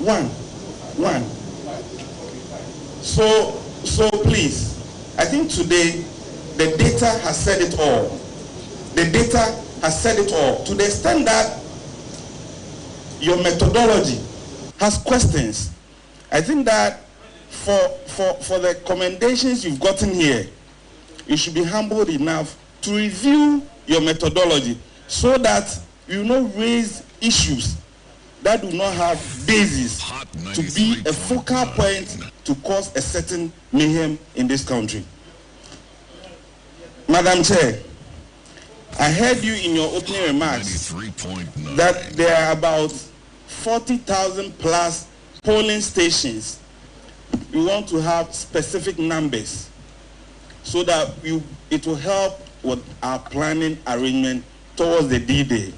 One. So please, I think today the data has said it all. The data has said it all. To the extent that your methodology has questions, I think that for the commendations you've gotten here, you should be humbled enough to review your methodology so that you will not raise issues that do not have basis to be a focal point to cause a certain mayhem in this country. Madam Chair, I heard you in your opening remarks that there are about 40,000 plus polling stations. You want to have specific numbers so that it will help with our planning arrangement towards the D-Day.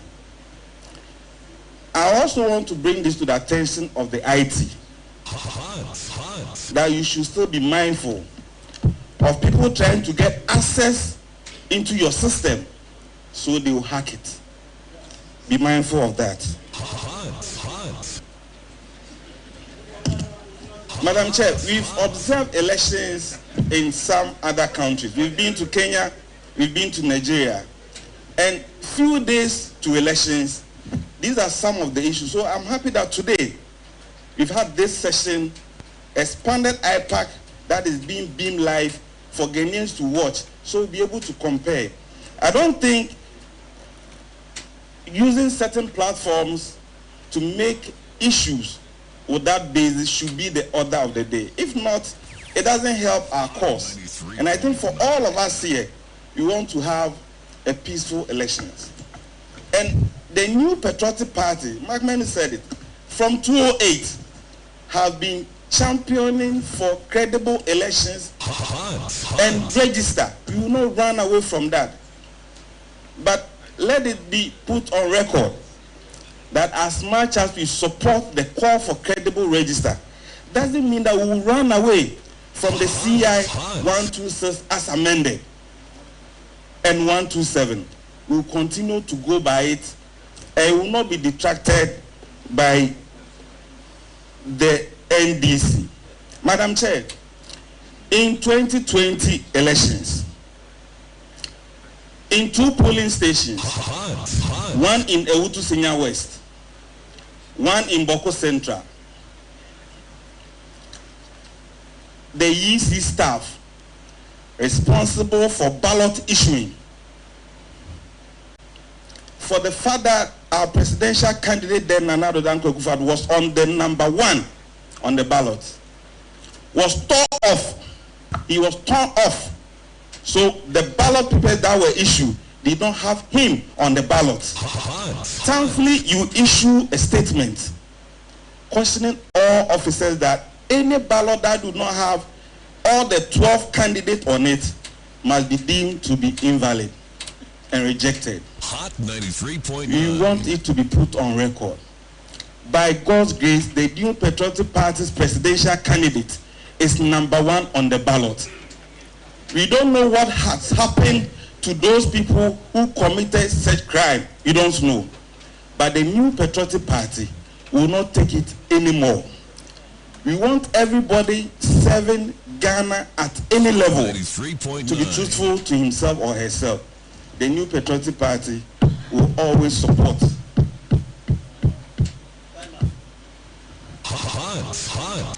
I also want to bring this to the attention of the IT, that you should still be mindful of people trying to get access into your system so they will hack it. Be mindful of that. Madam Chair, we've observed elections in some other countries. We've been to Kenya, we've been to Nigeria, and few days to elections, these are some of the issues. So I'm happy that today we've had this session, expanded IPAC that is being beamed live for Ghanaians to watch, so we'll be able to compare. I don't think using certain platforms to make issues with that basis should be the order of the day. If not, it doesn't help our cause. And I think for all of us here, we want to have a peaceful elections. And the new patriotic party, Mark Many said it, from 2008 have been championing for credible elections and register. We will not run away from that. But let it be put on record that as much as we support the call for credible register, doesn't mean that we will run away from the CI 126 as amended and 127. We will continue to go by it, and will not be detracted by the NDC. Madam Chair, in 2020 elections, in 2 polling stations, one in Ewutu Senior West, one in Boko Central, the EC staff responsible for ballot issuing, for the fact that our presidential candidate then, Nana Addo Dankwa Akufo-Addo, was on the #1 on the ballot, was torn off. He was torn off. So the ballot papers that were issued did not have him on the ballot. Thankfully, you issue a statement questioning all officers that any ballot that do not have all the 12 candidates on it must be deemed to be invalid and rejected. Hot 93.9. We want it to be put on record. By God's grace, the new Patriotic Party's presidential candidate is #1 on the ballot. We don't know what has happened to those people who committed such crime. We don't know. But the new Patriotic Party will not take it anymore. We want everybody serving Ghana at any level to be truthful to himself or herself. The new Patriotic Party will always support.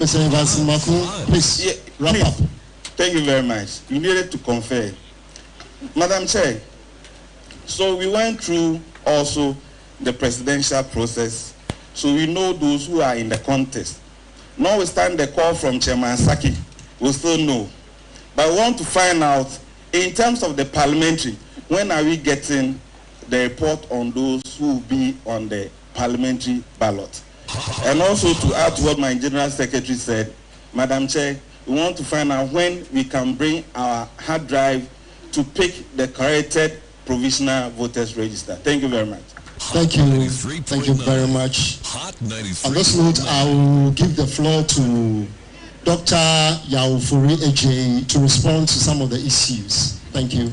Mr. Evanson Maku, please wrap up. Thank you very much. You needed to confer. Madam Chair, so we went through also the presidential process, so we know those who are in the contest. Notwithstanding the call from Chairman Saki, we still know. But we want to find out, in terms of the parliamentary, when are we getting the report on those who will be on the parliamentary ballot? And also to add to what my General Secretary said, Madam Chair, we want to find out when we can bring our hard drive to pick the corrected provisional voters register. Thank you very much. Thank you. Thank you very much. On this note, I will give the floor to Dr. Yaufuri AJ to respond to some of the issues. Thank you.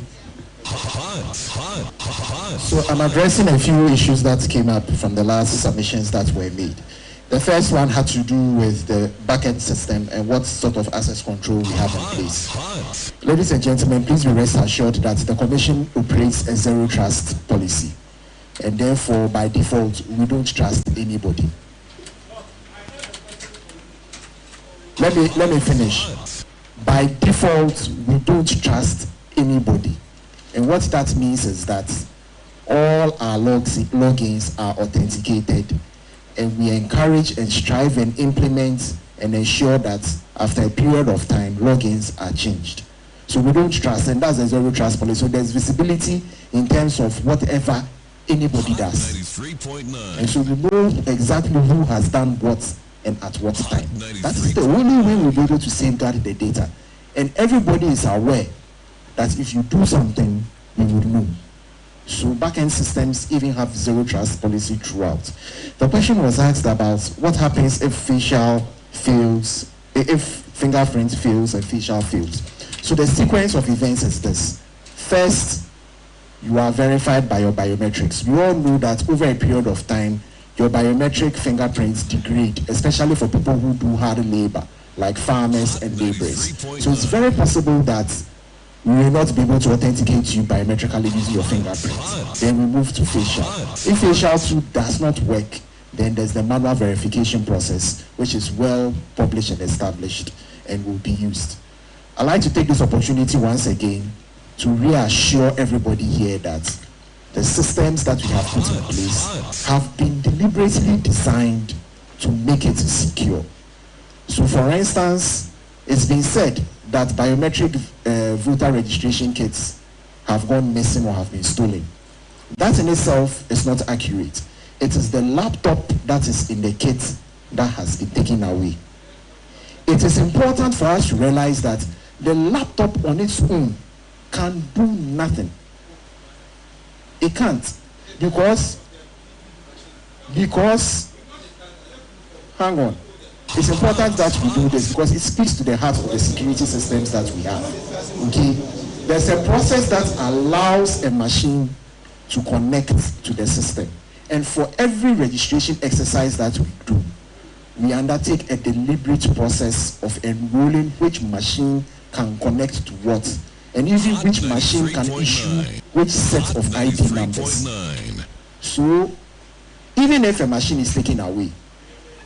So I'm addressing a few issues that came up from the last submissions that were made. The first one had to do with the backend system and what sort of access control we have in place. Ladies and gentlemen, please be rest assured that the Commission operates a zero trust policy, and therefore, by default, we don't trust anybody. Let me finish. By default, we don't trust anybody, and what that means is that all our logins are authenticated. And we encourage and strive and implement and ensure that after a period of time, logins are changed. So we don't trust, and that's a zero trust policy. So there's visibility in terms of whatever anybody does. And so we know exactly who has done what and at what time. That is the only way we'll be able to safeguard the data. And everybody is aware that if you do something, we will know. So backend systems even have zero trust policy throughout. The question was asked about what happens if facial fails, if fingerprint fails and facial fails. So the sequence of events is this. First, you are verified by your biometrics. We all know that over a period of time, your biometric fingerprints degrade, especially for people who do hard labor, like farmers and laborers. So it's very possible that we will not be able to authenticate you biometrically using your fingerprints. Then we move to facial. If facial 2 does not work, then there's the manual verification process, which is well published and established and will be used. I'd like to take this opportunity once again to reassure everybody here that the systems that we have put in place have been deliberately designed to make it secure. So for instance, it's been said that biometric voter registration kits have gone missing or have been stolen. That in itself is not accurate. It is the laptop that is in the kit that has been taken away. It is important for us to realize that the laptop on its own can do nothing. It can't, because hang on. It's important that we do this because it speaks to the heart of the security systems that we have. Okay, there's a process that allows a machine to connect to the system, and for every registration exercise that we do, we undertake a deliberate process of enrolling which machine can connect to what, and even which machine can issue which set of ID numbers. So even if a machine is taken away,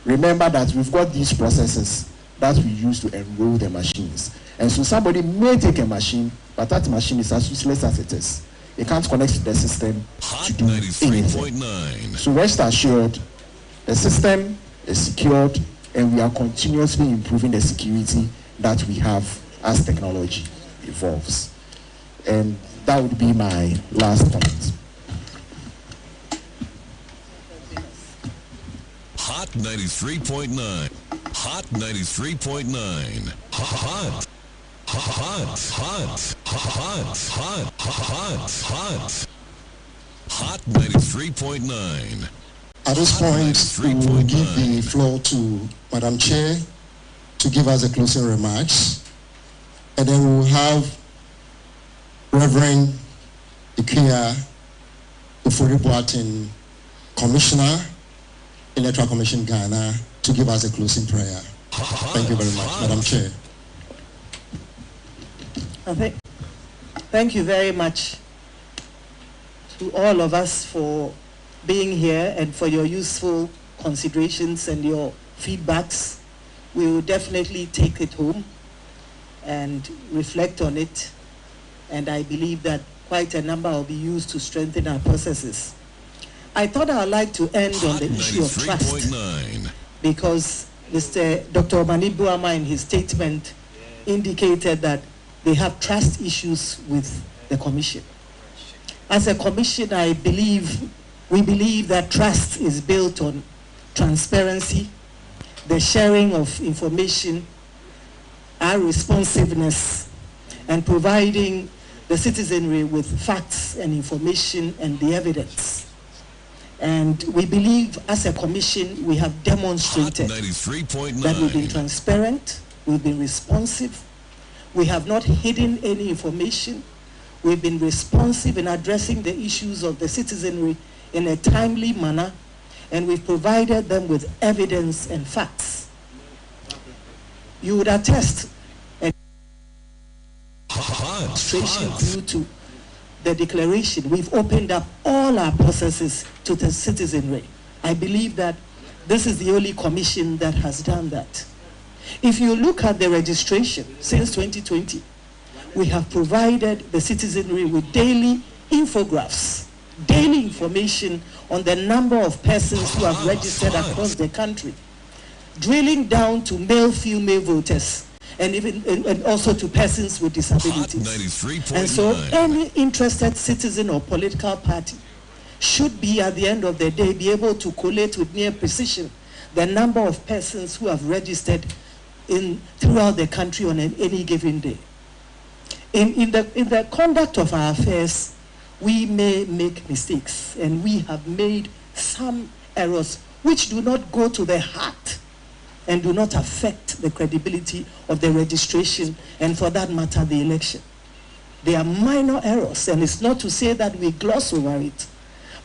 remember that we've got these processes that we use to enroll the machines. And so somebody may take a machine, but that machine is as useless as it is. It can't connect to the system to do anything. So rest assured, the system is secured, and we are continuously improving the security that we have as technology evolves. And that would be my last comment. Hot 93.9. Hot 93.9. Hot. Hot 93.9. At this point, we will give the floor to Madam Chair to give us the closing remarks, and then we will have Reverend Agya Wusu, Commissioner, Electoral Commission Ghana, to give us a closing prayer. Thank you very much, Madam Chair. Thank you very much to all of us for being here and for your useful considerations and your feedbacks. We will definitely take it home and reflect on it, and I believe that quite a number will be used to strengthen our processes. I thought I would like to end on the issue of trust, because Dr. Omani Buama in his statement indicated that they have trust issues with the Commission. As a Commission, we believe that trust is built on transparency, the sharing of information, our responsiveness, and providing the citizenry with facts and information and the evidence. And we believe as a Commission, we have demonstrated that we've been transparent, we've been responsive, we have not hidden any information, we've been responsive in addressing the issues of the citizenry in a timely manner, and we've provided them with evidence and facts. You would attest due to the declaration, we've opened up all our processes to the citizenry. I believe that this is the only commission that has done that. If you look at the registration since 2020, we have provided the citizenry with daily infographs, daily information on the number of persons who have registered across the country, drilling down to male, female voters, and even and also to persons with disabilities. And so any interested citizen or political party should be, at the end of the day, be able to collate with near precision the number of persons who have registered throughout the country on any given day. In the conduct of our affairs, we may make mistakes, and we have made some errors which do not go to the heart and do not affect the credibility of the registration, and for that matter, the election. They are minor errors, and it's not to say that we gloss over it.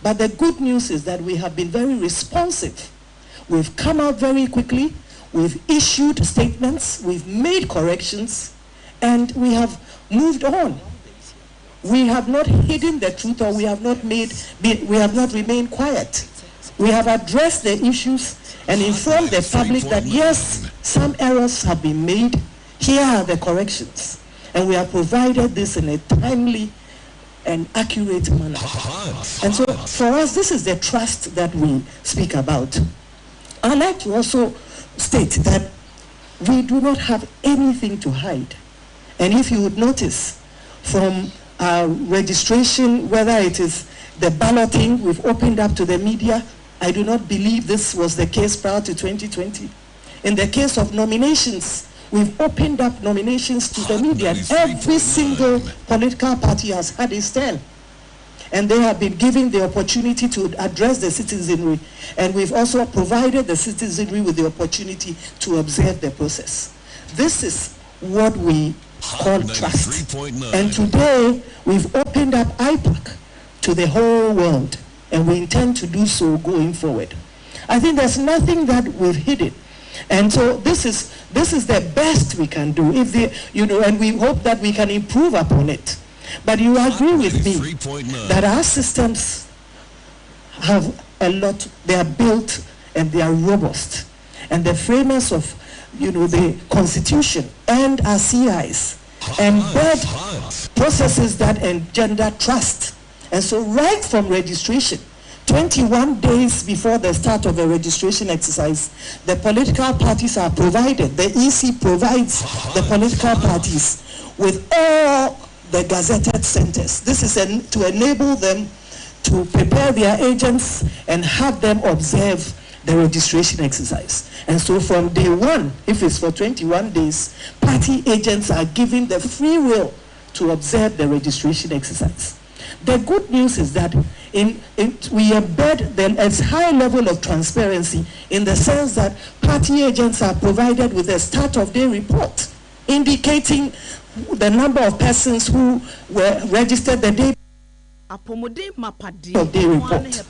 But the good news is that we have been very responsive. We've come out very quickly, we've issued statements, we've made corrections, and we have moved on. We have not hidden the truth, or we have not remained quiet. We have addressed the issues and informed the public that yes, some errors have been made. Here are the corrections. And we have provided this in a timely and accurate manner. And so for us, this is the trust that we speak about. I'd like to also state that we do not have anything to hide. And if you would notice from our registration, whether it is the balloting we've opened up to the media, I do not believe this was the case prior to 2020. In the case of nominations, we've opened up nominations to the media. Every single political party has had its turn. And they have been given the opportunity to address the citizenry. And we've also provided the citizenry with the opportunity to observe the process. This is what we call trust. And today, we've opened up IPAC to the whole world. And we intend to do so going forward. I think there's nothing that we've hidden. And so this is the best we can do. And we hope that we can improve upon it. But you agree with me that our systems have a lot, they are built and they are robust. And the framers of the Constitution and our CIs embed processes that engender trust. And so right from registration, 21 days before the start of the registration exercise, the political parties are provided, the EC provides the political parties with all the gazetted centers. This is to enable them to prepare their agents and have them observe the registration exercise. And so from day one, if it's for 21 days, party agents are given the free will to observe the registration exercise. The good news is that we embed a high level of transparency in the sense that party agents are provided with a start of day report indicating the number of persons who were registered the day of day report.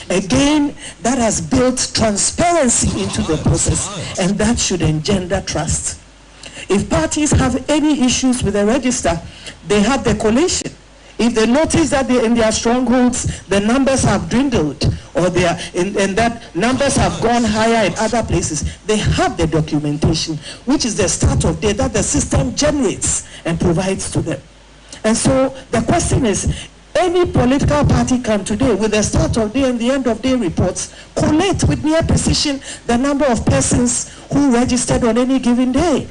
Again, that has built transparency into the process, and that should engender trust. If parties have any issues with the register, they have the collation. If they notice that in their strongholds the numbers have dwindled, or that numbers have gone higher in other places, they have the documentation, which is the start of day that the system generates and provides to them. And so the question is, any political party can today, with the start of day and the end of day reports, collate with near precision the number of persons who registered on any given day.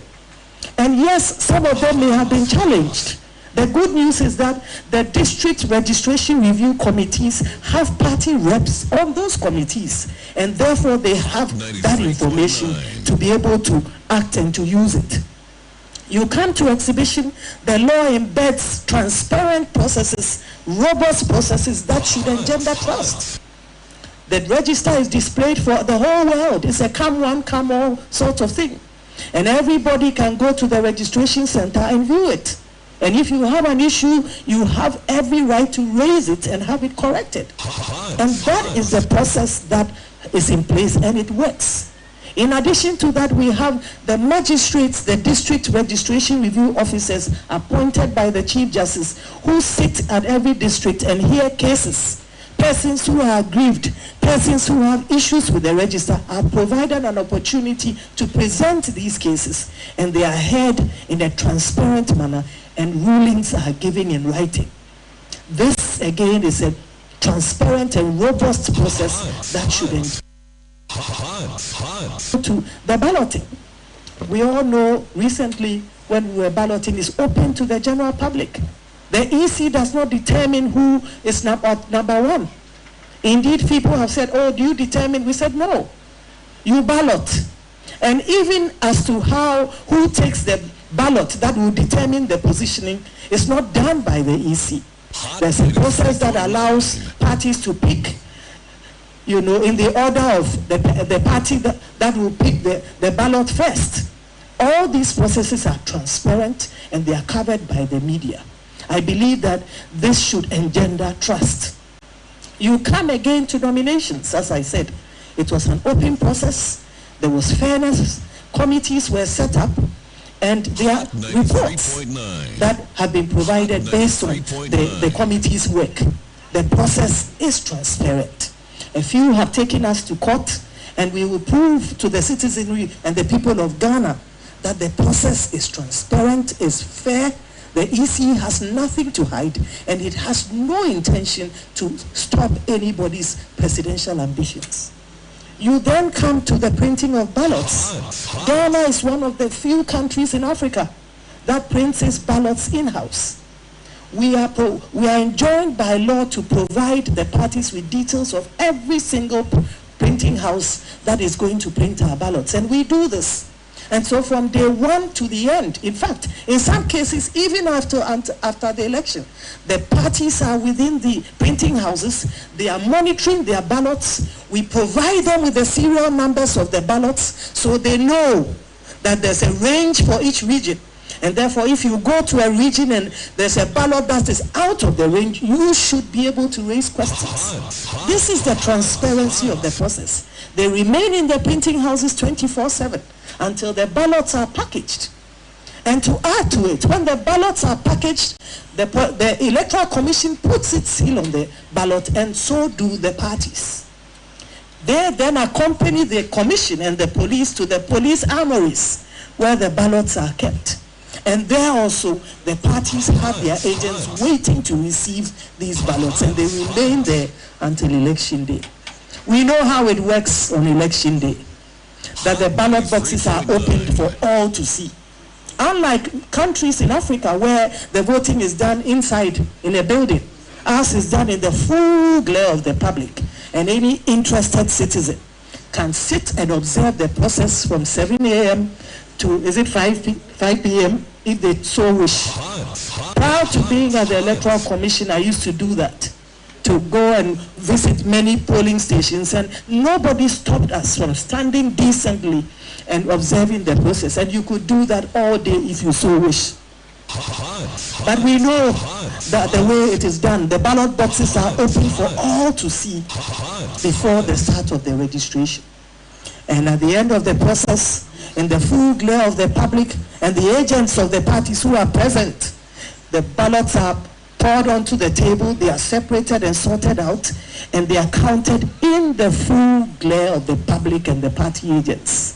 And yes, some of them may have been challenged. The good news is that the district registration review committees have party reps on those committees, and therefore they have that information to be able to act and to use it. You come to exhibition, the law embeds transparent processes, robust processes that should engender trust. The register is displayed for the whole world. It's a come one, come all sort of thing. And everybody can go to the registration center and view it. And if you have an issue, you have every right to raise it and have it corrected. And that is the process that is in place and it works. In addition to that, we have the magistrates, the district registration review officers appointed by the Chief Justice, who sit at every district and hear cases. Persons who are aggrieved, persons who have issues with the register are provided an opportunity to present these cases, and they are heard in a transparent manner, and rulings are given in writing. This, again, is a transparent and robust process that should end. To the balloting. We all know recently when we were balloting is open to the general public. The EC does not determine who is number one. Indeed, people have said, oh, do you determine? We said, no, you ballot. And even as to who takes the ballot that will determine the positioning is not done by the EC. There's a process that allows parties to pick, you know, in the order of the party that will pick the ballot first. All these processes are transparent and they are covered by the media. I believe that this should engender trust. You come again to nominations, as I said. It was an open process. There was fairness. Committees were set up, and there are reports that have been provided based on the committee's work. The process is transparent. A few have taken us to court, and we will prove to the citizenry and the people of Ghana that the process is transparent, is fair. The EC has nothing to hide, and it has no intention to stop anybody's presidential ambitions. You then come to the printing of ballots. Ghana is one of the few countries in Africa that prints its ballots in-house. We are enjoined by law to provide the parties with details of every single printing house that is going to print our ballots, and we do this. And so from day one to the end, in fact, in some cases, even after the election, the parties are within the printing houses. They are monitoring their ballots. We provide them with the serial numbers of the ballots so they know that there's a range for each region. And therefore, if you go to a region and there's a ballot that is out of the range, you should be able to raise questions. This is the transparency of the process. They remain in the printing houses 24/7 until the ballots are packaged. And to add to it, when the ballots are packaged, the Electoral Commission puts its seal on the ballot, and so do the parties. They then accompany the commission and the police to the police armories where the ballots are kept. And there also, the parties have their agents waiting to receive these ballots, and they remain there until election day. We know how it works on election day, that the ballot boxes are opened for all to see. Unlike countries in Africa where the voting is done inside in a building, ours is done in the full glare of the public, and any interested citizen can sit and observe the process from 7 a.m. to, is it 5 p.m. if they so wish. Prior to being at the Electoral Commission, I used to do that, to go and visit many polling stations, and nobody stopped us from standing decently and observing the process. And you could do that all day if you so wish. But we know that the way it is done, the ballot boxes are open for all to see before the start of the registration. And at the end of the process, in the full glare of the public and the agents of the parties who are present, the ballots are poured onto the table, they are separated and sorted out, and they are counted in the full glare of the public and the party agents.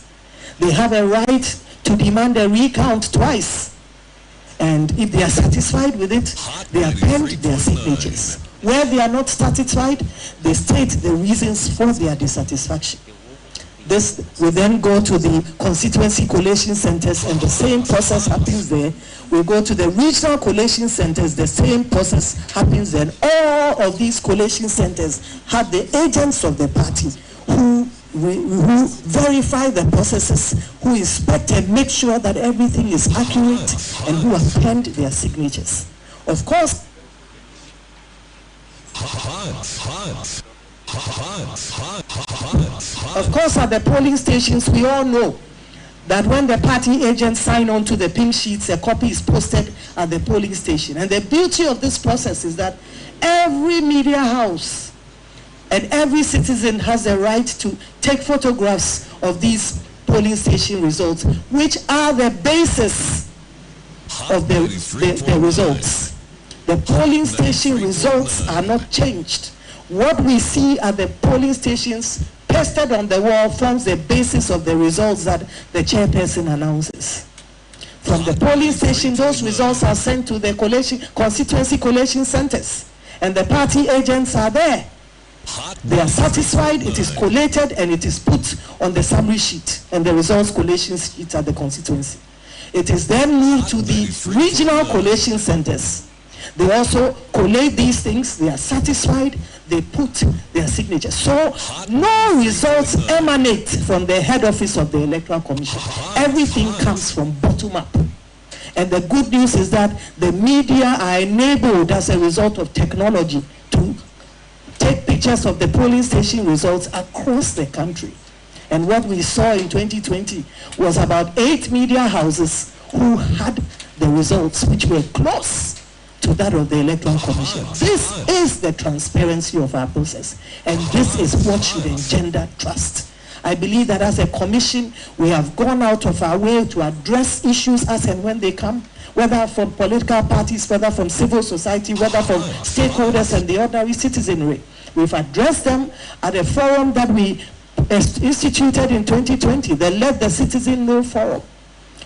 They have a right to demand a recount twice, and if they are satisfied with it, they append their signatures. Where they are not satisfied, they state the reasons for their dissatisfaction. This will then go to the constituency collation centers, and the same process happens there. We go to the regional collation centers, the same process happens there. All of these collation centers have the agents of the party who verify the processes, who inspect and make sure that everything is accurate, and who append their signatures. Of course, at the polling stations, we all know that when the party agents sign on to the pink sheets, a copy is posted at the polling station. And the beauty of this process is that every media house And every citizen has the right to take photographs of these polling station results, which are the basis of the results. The polling station results are not changed. What we see at the polling stations pasted on the wall forms the basis of the results that the chairperson announces. From the polling station, those results are sent to the constituency collation centers, and the party agents are there. They are satisfied, it is collated, and it is put on the summary sheet and the results collation sheet at the constituency. It is then moved to the regional collation centers. They also collate these things, they are satisfied, they put their signature. So no results emanate from the head office of the Electoral Commission. Everything comes from bottom up. And the good news is that the media are enabled as a result of technology to take pictures of the polling station results across the country. And what we saw in 2020 was about 8 media houses who had the results which were close to that of the Electoral Commission. This is the transparency of our process, and this is what should engender trust. I believe that as a commission, we have gone out of our way to address issues as and when they come, whether from political parties, whether from civil society, whether from stakeholders and the ordinary citizenry. We've addressed them at a forum that we instituted in 2020, the Let the Citizen Know Forum.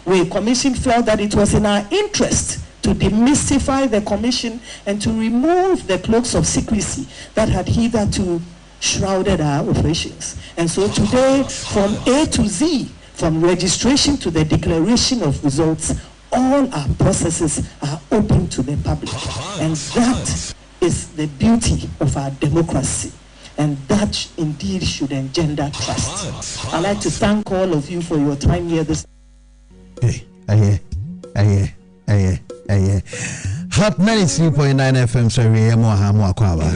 We commission felt that it was in our interest to demystify the commission and to remove the cloaks of secrecy that had hitherto shrouded our operations. And so today, from A to Z, from registration to the declaration of results, all our processes are open to the public. And that is the beauty of our democracy. And that indeed should engender trust. I'd like to thank all of you for your time here this. Hot 93.9 FM, sorry, more kwaba.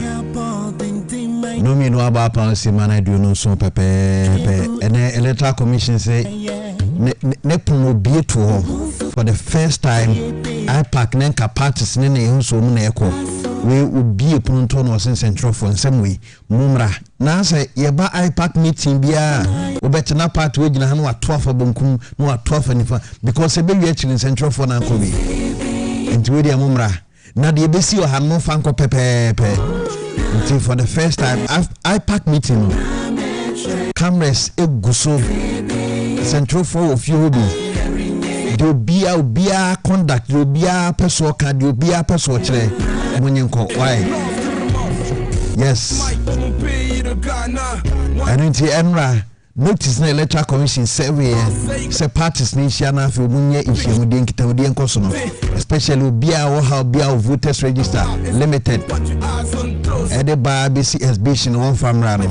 No me no about policy man, I do no so pepe. And the Electoral Commission say ne promote to for the first time IPAC nenka parties nene so mu na ekọ. We would be a punton was in central for some way. Mumra. Now say yeba IPAC meeting bia obetena part we gina no 12 bonkum no 12 anifa because e be actually in central for na kobi. Enti we dia mumra. Na de be si o ha no fanko pepepe. Until for the first time IPAC meeting cameras eguso central for of you do be conduct do be person card do be person chere why yes and until Enra notice na Electoral Commission say parties ni shana fi omunye ifie mudien kitawudien koso no especially bia wo how bia voters register limited ede ba BCSB shin one famra no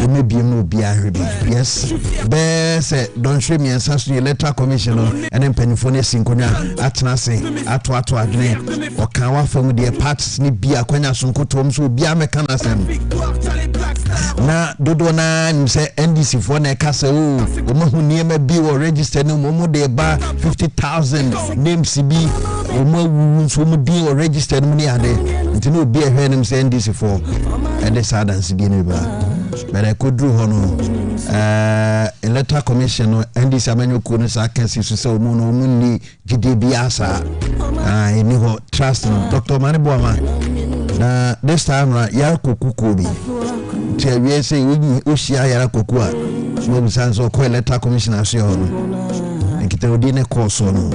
me Biom bia hebe yes be say don hwe me ensaso Electoral Commission no ene mpanifo ne sinkonya atena se ato adwene o kan wa fam de parties ni bia kwanya sonkotom so bia meka na sem na dodo na say NDC for na kasa o mo niema bi wo register no mo de ba 50,000 names bi o mo so mo bi wo register no ni ade nti no bi ehwe nim say NDC for and the sadance bi ne ba but I could do hono Electoral Commission no NDC amanyo ko no sa kansi so say mo no ni gidi bi asa ni ho trust no Dr. Maniboama na this time ya kokuko bi we say we share yara kokua we sanso ko Electoral Commission asio no nkita odi ne course no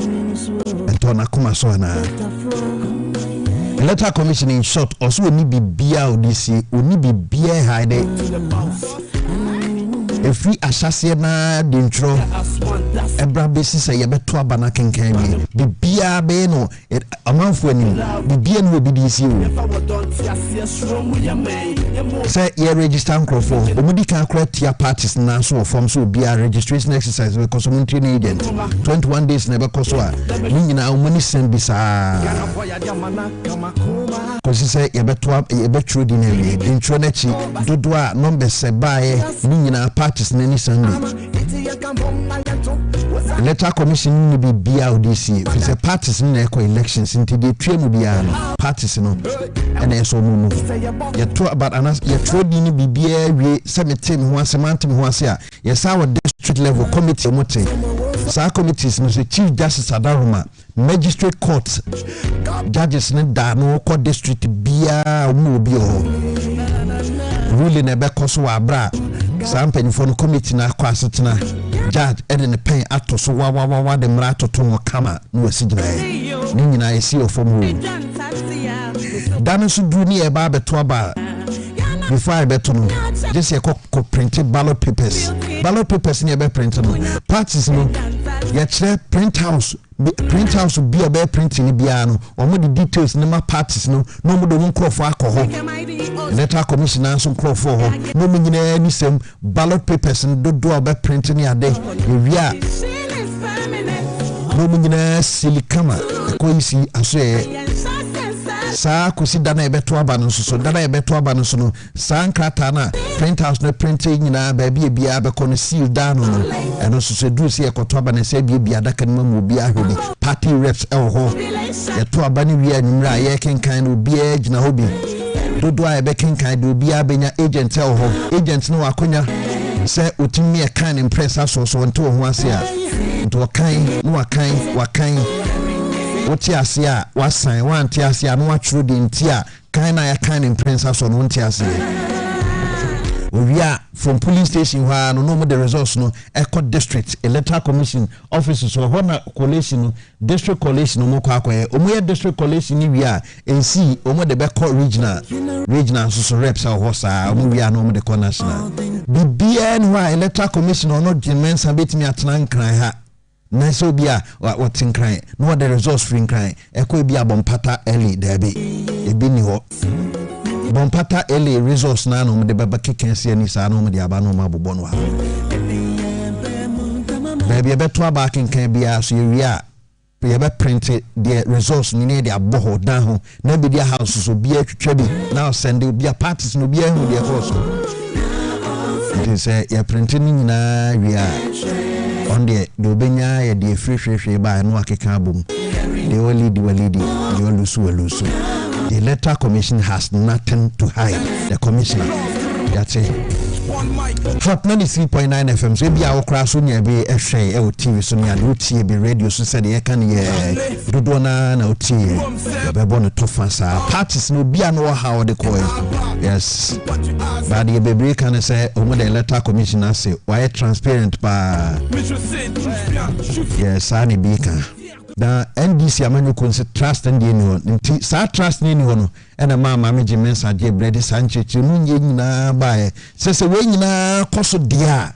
ento na kuma so na Electoral Commission in short also oni bibia odisi oni bibia haide free assassin na dintro ebra besi say ye beto abana kenkan bi bibia be no amanfo ani bibia no obidisi o say ye register crofo omudi kan create parties na so form so bia registration exercise we community agent 21 days na be koso a ni nyina omuni send bisa kosi say ye betro di na wi dintro na chi dodo a number se bae ni nyina parties na ni Sunday Electoral Commission ni bibia odisi if it's a parties in eco elections into the tremu bia parties no and eso mu ye to about anas ye trodi ni bibia we semetem ho asemantem ho ase a ye sa wo district level committee mote sa committees no chief justice Adaroma magistrate court judges ne da no court district bia mu obi o ruling e be koso abra sa mpanifo no committee na kwa asetena judge eden the pen ato so wa de mra to kama no wasigina ni nyina esi ofom ho dan so du ni e ba beto aba before I beto no just ye ko print ballot papers ni e be print no parties no ye chere print house bi e be print ni bia no omo the details ni ma parties no no mo do nkrofo akọ Electoral Commission and some crowd for her. No meaning any same ballot papers and do be printing a day. We are no meaning silly camera. Go see, I say, Sa kusi dana ebeto abano so dana ebeto abano so no sankratana print house no printing na baby bia be kono seal down no eno so do se ekoto abana se bia daka no mu bia hodi party reps e ho yeto abani wi anwura ye kenkan no bia gina hobi dodo a be kenkan do bia benya agent e ho agent no akonya se otimi e kan impress aso so nto ho ase a nto kan no wakan Woti asia wasan wanti asia no atro de ntia kan na ya kan in prince aso no ntia asia Owia from police station where no mo the results no Eco district electoral commission offices so na collation no district collation no mo kwa omo district collation ni wia ensi omo de be call regional so reps or hosa omo wia no mo de call national BBN where electoral commission no mensa betimi atena nkran ha na so bia what in crying no the results free crying eko bia bompata early debi ebi ni ho bompata early results na no de baba kekense ani sa no de aba no mabobo no ha baby e beto aba kenkan bia so yewia ye be print the results ni ne de aboho dan ho na bi dia house so bia twetwa bi na send bia parties no bia hu de course it say ye print ni nyina wia on the Dobenya, the free by no akeka boom. The walidi, the lusu. The electoral commission has nothing to hide. The commissioner. That's it. Hot 93.9 FM. So be our class on your be a shay, TV, so near Luti, be radio, so said, ye can ye Dudona, no tea. The bonnet toffasa. Parties no be no how the coin. Yes. But the baby can say, oh, the electoral commissioner say, why transparent by yes, Sunny Beacon. The NDC amanu konse trust and anyone nti sa trust ni no and a mama meje mensa je bread sanche nu nye nyina bae se we nyina koso dia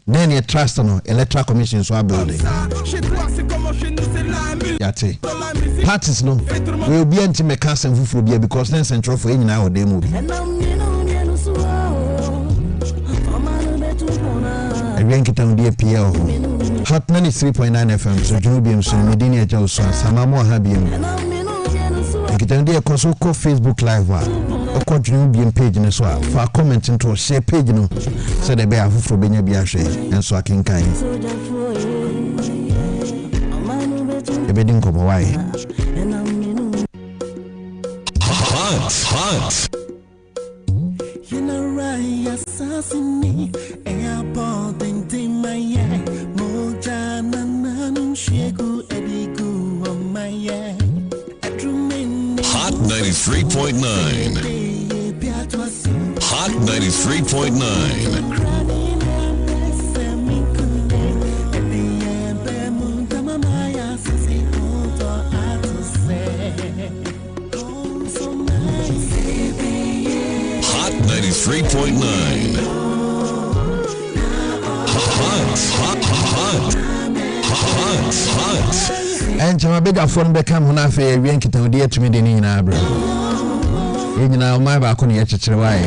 na ne trust no electoral commission so abuilding yate parties no we will be anti mechanism fufu bia because then central for nyina o dem obi Renkita ndiye pia Hot 93.9 FM so Biom so medini Agya Wusu samamo ha Biom Renkita ndiye ko Facebook live wa ko Biom page ne so fa comment into share page no so de be afufro benya bia hwe enso akenkan ebedi nkomo wai Hot You know right assassinate airport in my eye Mojana nanum shegu edigu on my eye Hot 93.9 Hot 93.9 93.9 Hot and my bigger phone become when I feel we ain't dear to me in Abra. You know, my back on your church away.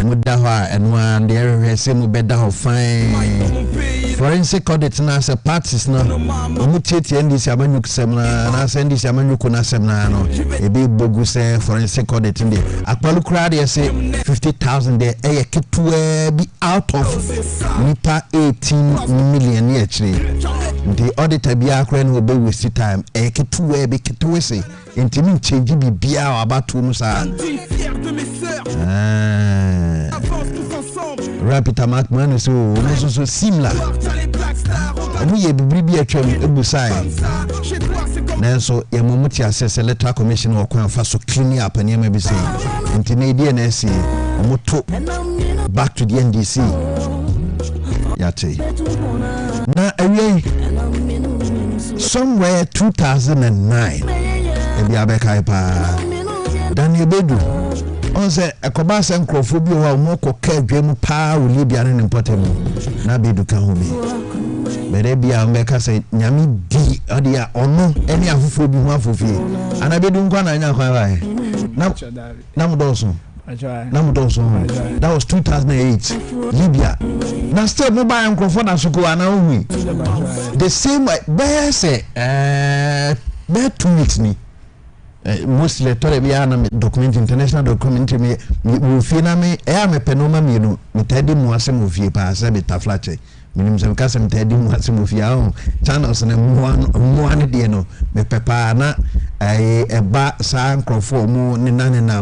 Mudawa and one there, same better of fine forensic audit na as parties na omutieti NDC amanyuk semna na NDC amanyuk na semna no ebe bogu se forensic audit ndi akpalu crowd say 50,000 there e ketua bi out of nipa 18 million ye chire the auditor bi akra no be waste time e ketua bi ketua se intimi change bi bia abatu mu sa Rapita Macman so similar. We ye bibi atwam ebusai. Nanso ye momuti assess electoral commission or kwan fa so clean up and yema bi say. Ntine DNS omoto back to the NDC. Yate. Na away somewhere 2009. Ebi abeka pa. Daniel Bedu. On say akoba se nkrofo bi ho mo ko ka adwam pa wo Libya ne importem na Bedu ka ho bi. Bere bia mbeka say nyame di odia ono eni afofo bi ho afofie ana Bedu nkwa na anya kwa ba na mudoso that was 2008 Libya na still mobile nkrofo na suko ana ohui the same way bear say 2 weeks ni mostly tore bia na document international document me fi na me me penoma me no me tadi mu asem ofie pa se betaflache minim se ka se me tadi mu asem ofie ahụ channels na mu ane de no me pepa na eba sa nkrofo mu ne na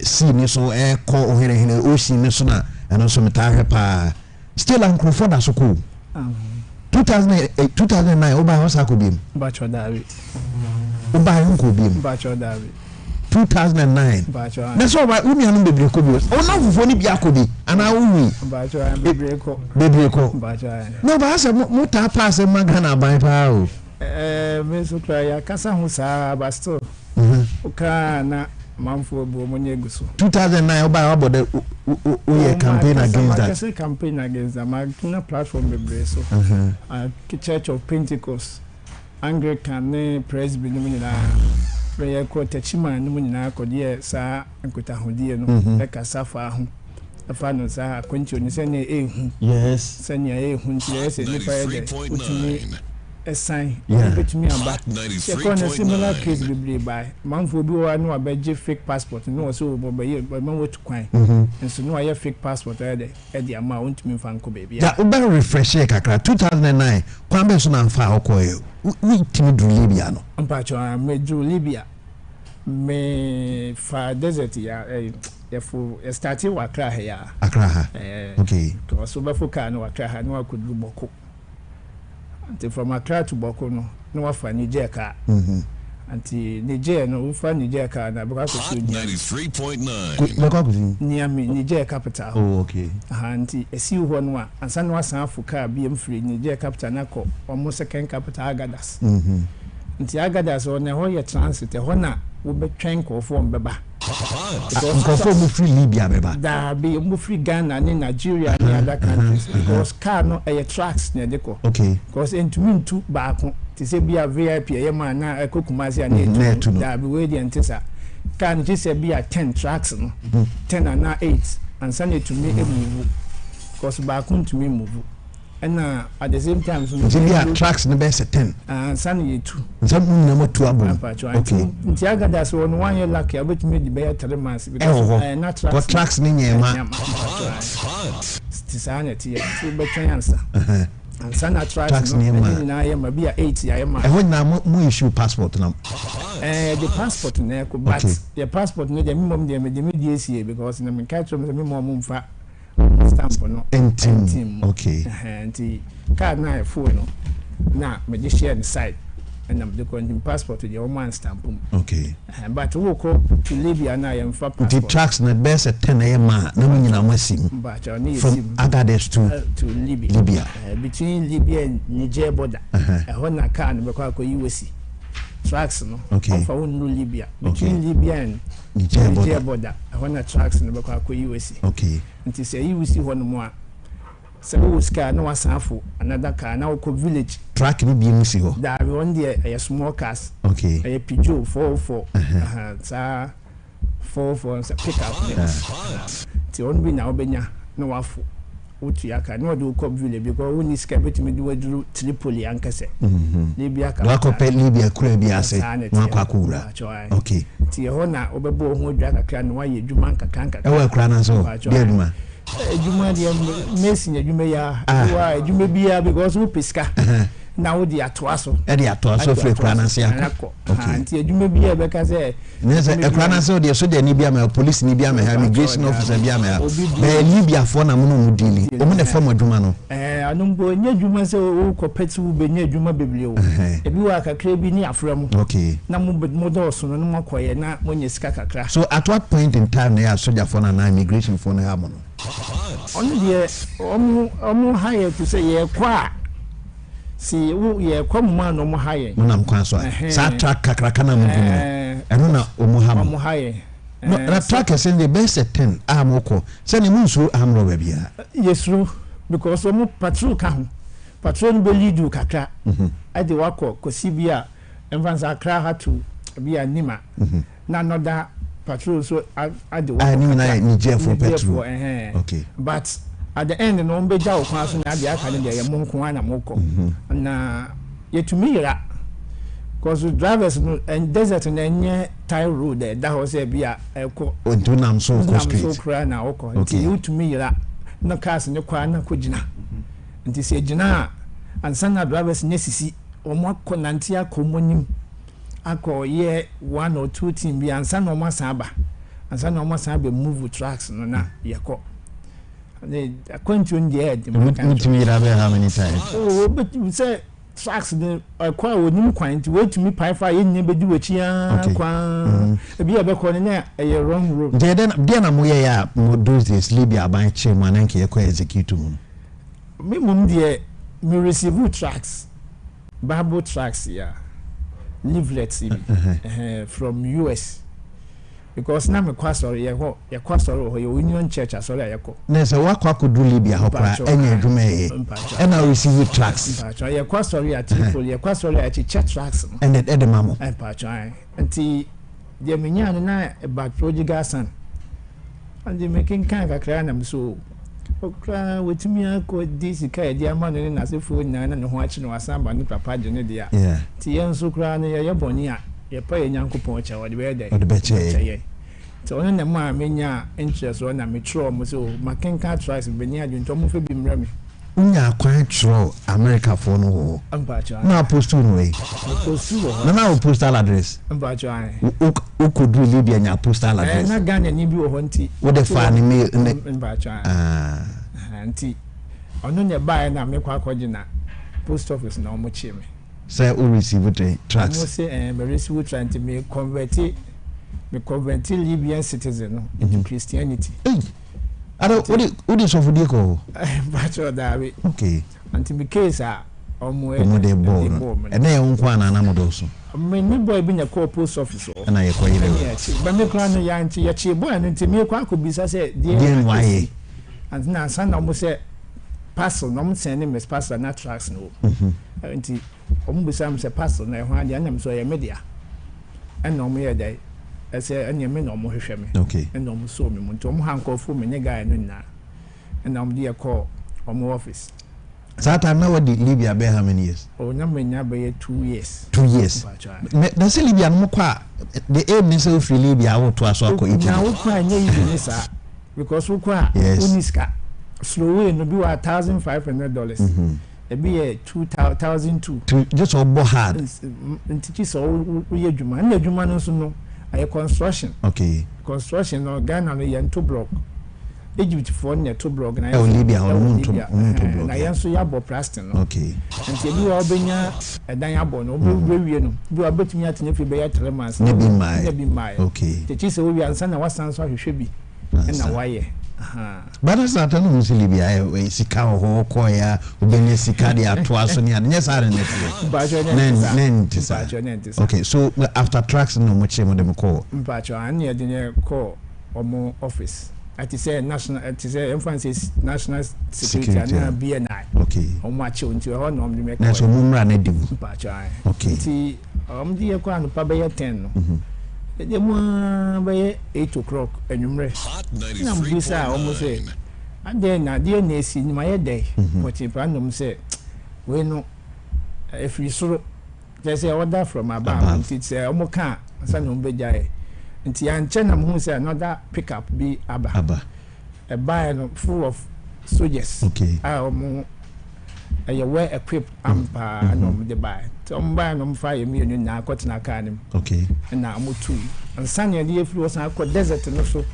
si ni so ko ohere o si ni so na eno so me ta pa still nkrofo da so ko 2009 oba hosa ko bim bacho dawi Uba yonko bim bacho dawi 2009 bacho that's all right umi anu bebre ko bi o na fufo ni bia ko bi ana umi bacho bebre ko bacho no ba se mo ta pass magana ban pa o me so kra ya kasa hu sa ba still uka na manfo bo monye guso 2009 oba abode o ye campaign against that I campaign against that my platform bebre so Church of Pentecost Anglican ne Presbyterian no nyina prayer ko tachima no nyina ko de sa nkota hodie no e kasa fa ho afa no sa kwancho ni se ne ehu yes se ne ehu nti e se nipa e de utumi esan betumi aba se ko na similar case bibli by manfo bi wa no abeje fake passport no so bo ye man wetu kwan nso no aye fake passport e de ama untumi fa nko baby ya o better refresh e kakra 2009 kwan be so na fa okoye we timi du Libya no ampacho me du Libya me fa desert ya fu start wa Accra ya Accra okay to so be foka no Accra ha no akodu boko anti from Accra to boko no wafa Niger ka anti Niger no wafa Niger ka na baka ko 93.9 baka ko Niamey Niger capital oh okay anti esi ho no ansa no asan afuka Biom free Niger capital na ko almost second capital Agadas anti Agadas o na ho ye transit ho na wo betwen ko fo mbeba because mo free Libya beba da be mo free Ghana ni Nigeria ni other countries because car no e tracks na deko okay because entumi ntu baako ti se bia VIP e ma na ekokumasi na etu da be we di entisa kan ji se bia 10 tracks no 10 and 8 and send it to me move because baako ntumi move and at the same time so bia tracks no be 10 and send it to some na mo tu abo okay nti agada so on 1 year lucky abetumi di be 3 months because na tracks ni nyema tisane tie to betwen ansa ansa na tracks ni na yema bia 8 ya yema e na mo issue passport na the passport na ko but the passport no the minimum the DCA because na me catch from the minimum mfa stamp no entim okay anti card na phone no na me dey share the side and I'm the passport the woman stamp okay but we go to Libya na yem fa passport the tracks na best 10 yema na nyina masim from Agadez to Libya between Libya and Niger border ho na car no be kwa US tracks no for no Libya between Libya and Niger border ho na tracks no be kwa US okay nti say US ho no mo a se wo ska na wasafo another car na ko village track ni bi musi ho da we on there a small cars okay a Peugeot 44 sa 44 pick up ti on bi na obenya na wafo Utiaka, no do come village because when is kept me do Tripoli and Casse. Libya, Libya, Kurabia say, Makakura. Okay. Tiona, Oberbo, who drag a clan, why you Jumanka can't. Oh, Crana, so, dear. Juma, Mason, you may be because who pisca. Now the Atuaso. Eddie Atuaso, Cranasia. Okay. You may be a because a Cranaso, the Sudan Nibiama, police Nibiama, immigration officer Biama, Libya for Namuno Dili, Omen a former Jumano. I don't go near Juma, so Copetu be near Juma Biblio. If you are a crabby near from. Okay. Namu but more so no more quiet, not when you scaka crash. So at what point in time they are soldier for an immigration for the Harmon? Only the almost higher to say, yeah, qua. See, you come man no more high. Munam Quanso. Satra Kakrakana Muguno. And Una Omuham high. No, that track is in the best at 10. Amoko. Send him so I'm Robia. Yes, true. Because Omo patrol come. Patrol believe you Kaka. At the Wako, Cosibia, and Vans Accra had to be a Nima. None of that patrol so at the Wako. I knew Jeff for petrol. Okay. But at the end, no be jaw pass na dia kan dia monko ana moko na yetumi ra cause drivers no and desert na nye tire road there that was e bia eko onto nam so ko street so kra na oko nti yetumi ra na cars ne kwa na ko gina nti se gina ansan na drivers ne sisi omo akonante akomonim akọ ye 1 or 2 team bi ansan no masaba ansan no masaba move tracks no na yeko I couldn't the head. How many times? Oh, but you say tracks the quite would new quaint wait to me pie fire in never do a chia. Be a back on a wrong road. Then Moya those days Libya by chairman and Kia execute. Me, dear, me receive tracks, Bible tracks, yeah, leaflets from US. Because now me kwasori ya kwasori ho your Union Church asori ayeko na se wakwa kodu Libya hopra enye dwume and now receive tracks ya kwasori ya Tripoli ya kwasori ya church tracks and the mamo anti de menya na back project gasan and they making kan kakra na so okra wetimi akọ this kai dia manu na sefo na na ho achi no asamba ni papa jene dia ti yenso kra na ye boni a ye pa ye nyankopon cha wode be dey so on na ma menya interest on na metro mo so makenka tracks be ni adwonto mo fe bi mra me unya kwan tro America for no ampacha na post no way na postal address ampacha o could really be nya postal address na Ghana ni bi wo honti wo de fa ni mail ampacha anti ono ne buy na me kwa akogina post office na omo chi me say o receive the tracks mo say me receive trying to me convert Libyan citizen into Christianity. I don't what is of the go? Bacho David. Okay. Until me case are and then one anamodoso. Me boy been a call post office and I acquire but me plan ya anti ya chi boy and until me kwa could be say DNY and now son almost say parcel no send him as parcel na tracks no. Until ombusam say parcel na ho ade anam so ya media. And no me day I say any men no more hwehwe me. Okay. And no so me mo ntom hanko fu me ne guy no na. And I'm there call on office. That time now the Libya be how many years? Oh, na me nya be 2 years. 2 years. Na say Libya no kwa the aim is so free Libya wo to aso akọ Italy. Na wo kwa nya yi sa because wo kwa uniska slow way no be $1,500. E be 2,002. Just obo hard. Ntiki so wo ye dwuma na dwuma no so no a construction. Okay. Construction no Ghana no yan 2 block. Egypt for near 2 block na Libya on 2 block. Na yan so ya bo plastic no. Okay. Nti bi wa obenya edan ya bo no obi no. Bi wa betumi atene fi be ya 3 months. Ne bi mai. Okay. Techi se wo wi ansa na wasan so ahwehwe bi. Na waye. But that's not an Muslim Libya. Sika ho ko ya obenya sika de ato so ne ade nyesa net. Okay, so after tracks no mo che mo dem call. Mpacho an ye de call omo office. At say national emphasis national security and BNI. Okay. Omo ache unti ho no dem make. Na so mo mra na dem. Mpacho. Okay. Ti di kwa no pa be 10 no. The one by 8 o'clock and you rest. I'm almost say and then I didn't see my day. What if random say, we know if you saw there's a order from above, it's a Omoka, San Umbejay. And Tian who say another pickup be Abba. A buyer full of soldiers. Okay. I well equipped and the buy. Some buy no fire me and now got an academy. Okay. And now I'm 2. And Sunny, the if was a desert and also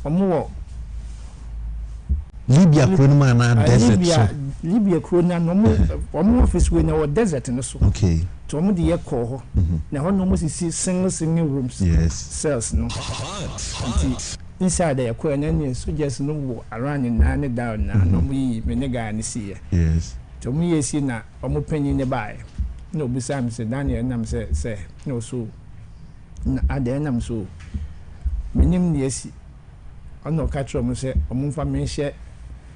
or more. Libya Krona and desert. Libya Krona no more office when our desert and so. Okay. To me the echo. Now one almost see single rooms. Yes. Cells no. Inside the aquarium, so just no around in 9 down now. No we nigga and see. Yes. To me, you see now, I'm penny in the buy. No, besides, say Daniel and I'm say, no, so at the end, I'm so. My name, yes, I know catch them, say, a moon for me, share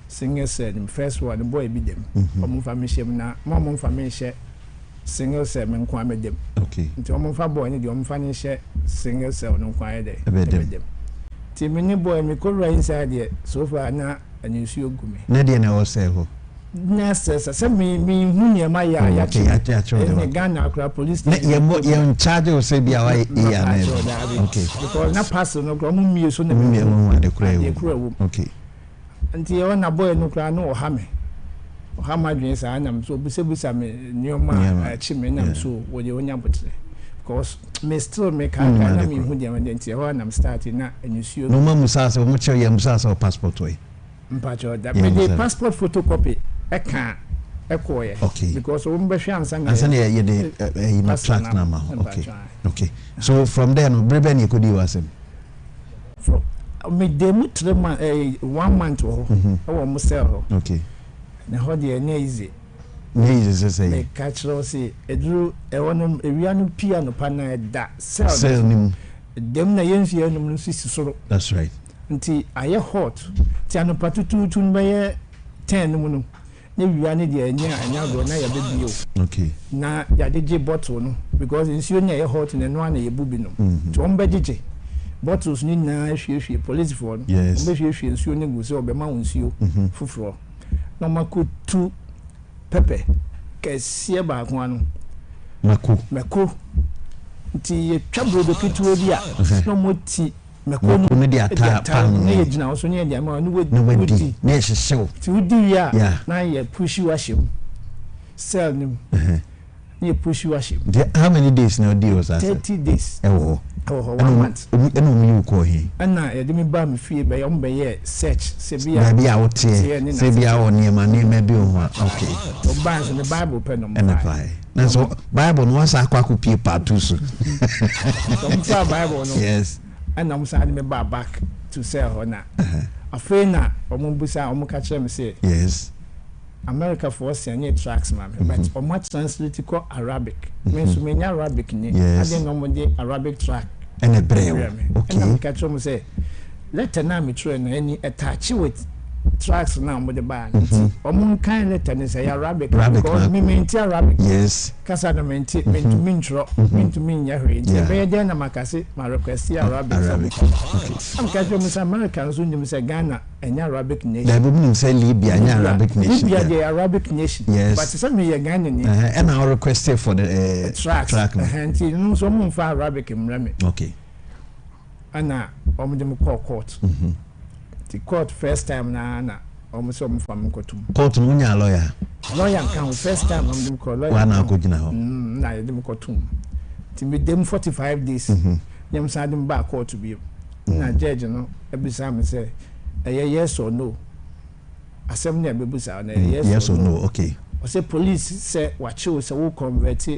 singer said, first one, the boy be them. A moon for me, now, Mamma for me, share singer said, and quite them. Okay. To a moon for boy, and the umfanny share singer cell, no quiet day. Them. Timmy boy, me could right inside here, so far now, and you see you go me. Nadia never say who. Nurses, I said me who near my Ghana police. You're in charge of Sabia. Okay. Because not passing no grown me so the crew. Okay. Until you want a boy no cry no hammy. How my dreams I am so busy me near my chimney and so what you want to because may still make a mean who they went into when I'm starting now and you see no Musasa, much of your Musasa passport way. But the passport photocopy. I can't okay. Because I'm saying a track number. Okay. Okay. So from there, Breben you could do as him. From me, they moved to 1 month or almost sell. Okay. Now, the easy. Easy to say. Catch say, a drew a one a piano panel that sell him. Them na yensi and so. That's right. Until I hear hot. Tiano patu tune by 10 ne wiane de anya go na ya bebi o okay na ya de bottle no because nsuo na ye hot na no na ye bubi no to on bejeje bottles ni na hwehwe police for no yes be hwehwe nsuo ne go se obema nsuo fufuro na makutu pepe kesie ba ko ano mako nti ye twabro do ketuo bi a no moti mako no dia ta pan ne gina so ne dia ma no wedi ne hyehyw ti udi ya na ye push you ashim sell nim ne push you ashim how many days now deals as 30 days 1 month enu you ko he ana ye de me ba me fie be yom be ye search se bia bia wote se bia woni ma bi o okay o ban so the bible pen no na so bible no wasa akwa pie part 2 so so bible no yes and I'm saying me back to sell her now. Afraid now, I'm catch them say yes. America for us any tracks, man. But or much translate called Arabic. Means many Arabic name. I didn't know the Arabic track. And a brave. Okay. And I'm catch them say, let a name train any attach with tracks now with the band. Kind letter say Arabic because me mean Arabic. Yes. Casa no mean to mean Yahweh. Then I'm my request Arabic. Okay. I'm catching Miss Americans who say Ghana and Arabic nation. They wouldn't say Libya and Arabic nation. Libya the Arabic nation. Yes. But some me a Ghanaian. And I request for the track. And you know someone for Arabic in Remy. Okay. And now them call court. The court first time na almost some from Kotum. Court munya lawyer count first time them call lawyer. One go gina ho. Na them Kotum. To be them 45 days. Them send them back court to be. Na judge no every time say yes or no. Assembly abebusa na yes or no. Okay. I say police say watch you say who convert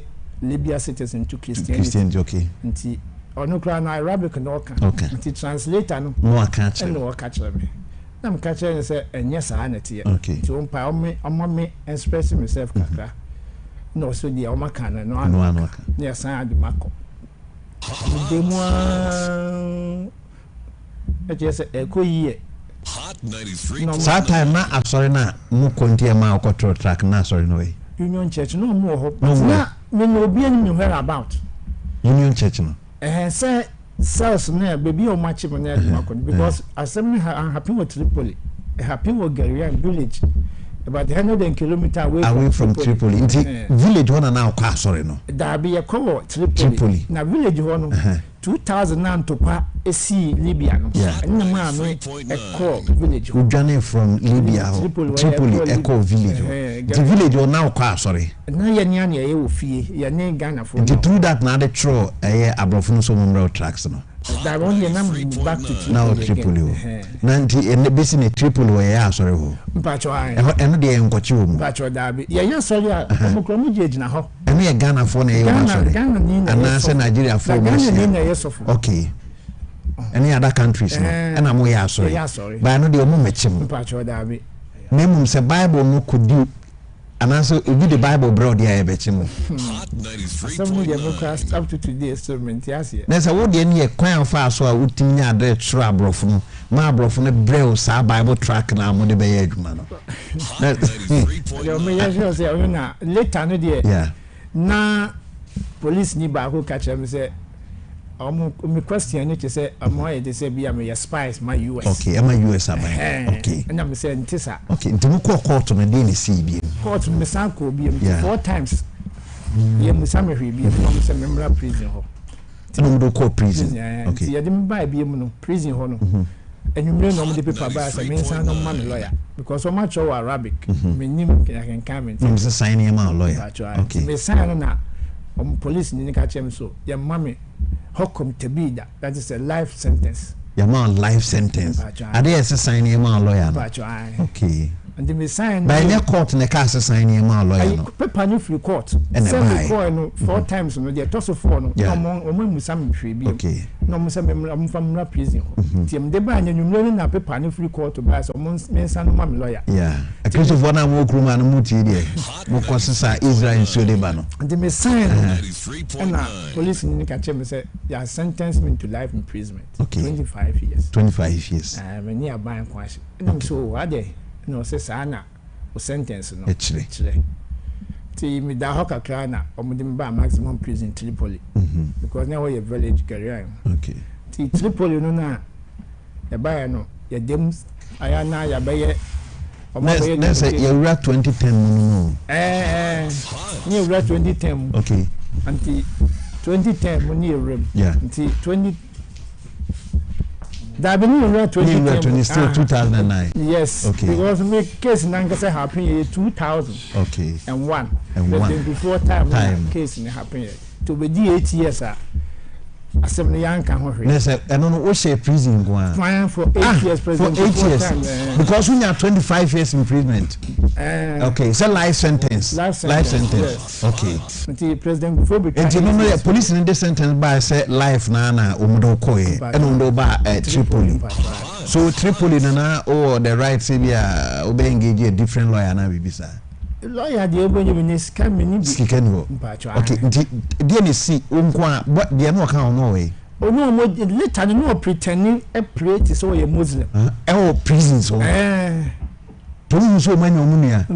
Libya citizens to Christianity. Okay. Nti ono kra na Arabic no ka. Okay. Nti translator no. No catch. No catch me. Na me catch say enye saa na tie. Okay. Nti on pa me express myself kakra. No so dia o maka na no ano. Na san ade mako. Demo e je say e ko yie. Hot 93. That time na asori na mu kontie ma okotro track na asori no way. Union Church no mu ho. Na me no obi ani me hear about. Union Church no. Say cells na baby o match me na mako because assembly I'm happy with Tripoli. happen with Garian village. About 100 kilometers away from Tripoli. Village one now car sorry no. There be a call Tripoli. Now village one 2009 to pa see Libya no. And the man a call village. We journey from Libya Tripoli a call village. The village one now car sorry. Na ya nyane ya wo fie ya ne Ghana for. Through that now the throw abrofo so mo tracks no. That only back to now Tripoli. Nanti en besi ne Tripoli we ya sorry ho. Mpacho ai. Eno de enkochi wo mu. Mpacho dabi. Ya sorry a omukromu je gina ho. Eno ye Ghana for na ye wa sorry. Ghana ni na. Ana se Nigeria for mo. Ghana ni na ye sofo. Okay. Any other countries no. Ena mo ya sorry. Ya sorry. Ba no de omo mechim. Mpacho dabi. Memum se Bible no could do. And also, if you the Bible brought the air, some Democrats up to today, so many. There's a word in here, quite fast, so I would think you had trouble from my bro from the Braille, sa Bible track now, on the bay, man. Later, no dear. Yeah. Now, police need back who catch them say, me question it say amoy they say be am your spies my US. Okay, am I US am I? Okay. And I'm saying tisa. Okay, ntimu ko court on the CB. Court me sanko be 4 times. Yeah, me sam hwe be no say member prison ho. Tinu do court prison. Okay. Yeah, dem buy be no prison ho no. And you know the paper by say me san no man lawyer because so much of Arabic. Me nim can come. Me say sign him a lawyer. Okay. Me sign na police ni ka chem so. Ya mama Hokum Tabida, that is a life sentence. Your man life sentence. Are they assigning a man lawyer? Okay. And they sign by their court in the cast assigning a man lawyer. Paper new free court. And a 4 times no they toss of 4 no. No some free. Okay. No I'm from prison. Tim de ban you learn na paper new free court to buy some men san man lawyer. Yeah. A case of one more room and muti there. Mokosisa Israel so de bano. And they sign and police in catch me say they are sentenced me to life imprisonment. Okay. 25 years. 25 years. Me near buying kwash. And I'm so what they no say sana o sentence no. Actually. Ti me da hoka krana omudim ba maximum prison Tripoli. Because now we a village career. Okay. Ti Tripoli no na e ba no ya dem aya na ya baye let's say you were 2010 no. Ni were 2010. Okay. Anti 2010 mo ni rem. Yeah. Anti 20 that been in 2010 still 2009. Yes. Okay. Because my case Nankasa happened in 2000. Okay. And one. Before time. Case in happened to be 8 years. Assembly young can yes, I don't know what say prison go on. For 8 years president. For 8 years. Because we have 25 years imprisonment. Okay, so life sentence. Life sentence. Yes. Okay. The president before became. And you know the police in this sentence by say life na umudo koye and undo ba Tripoli. So Tripoli na or the right Sibia obey engage a different lawyer na bibisa. Lawyer the obo you scam me skikeno. Okay, DNC unkwa what the no kan no way. Oh no, later no pretending a plate is all a Muslim. Prison so. Don't so many omunia.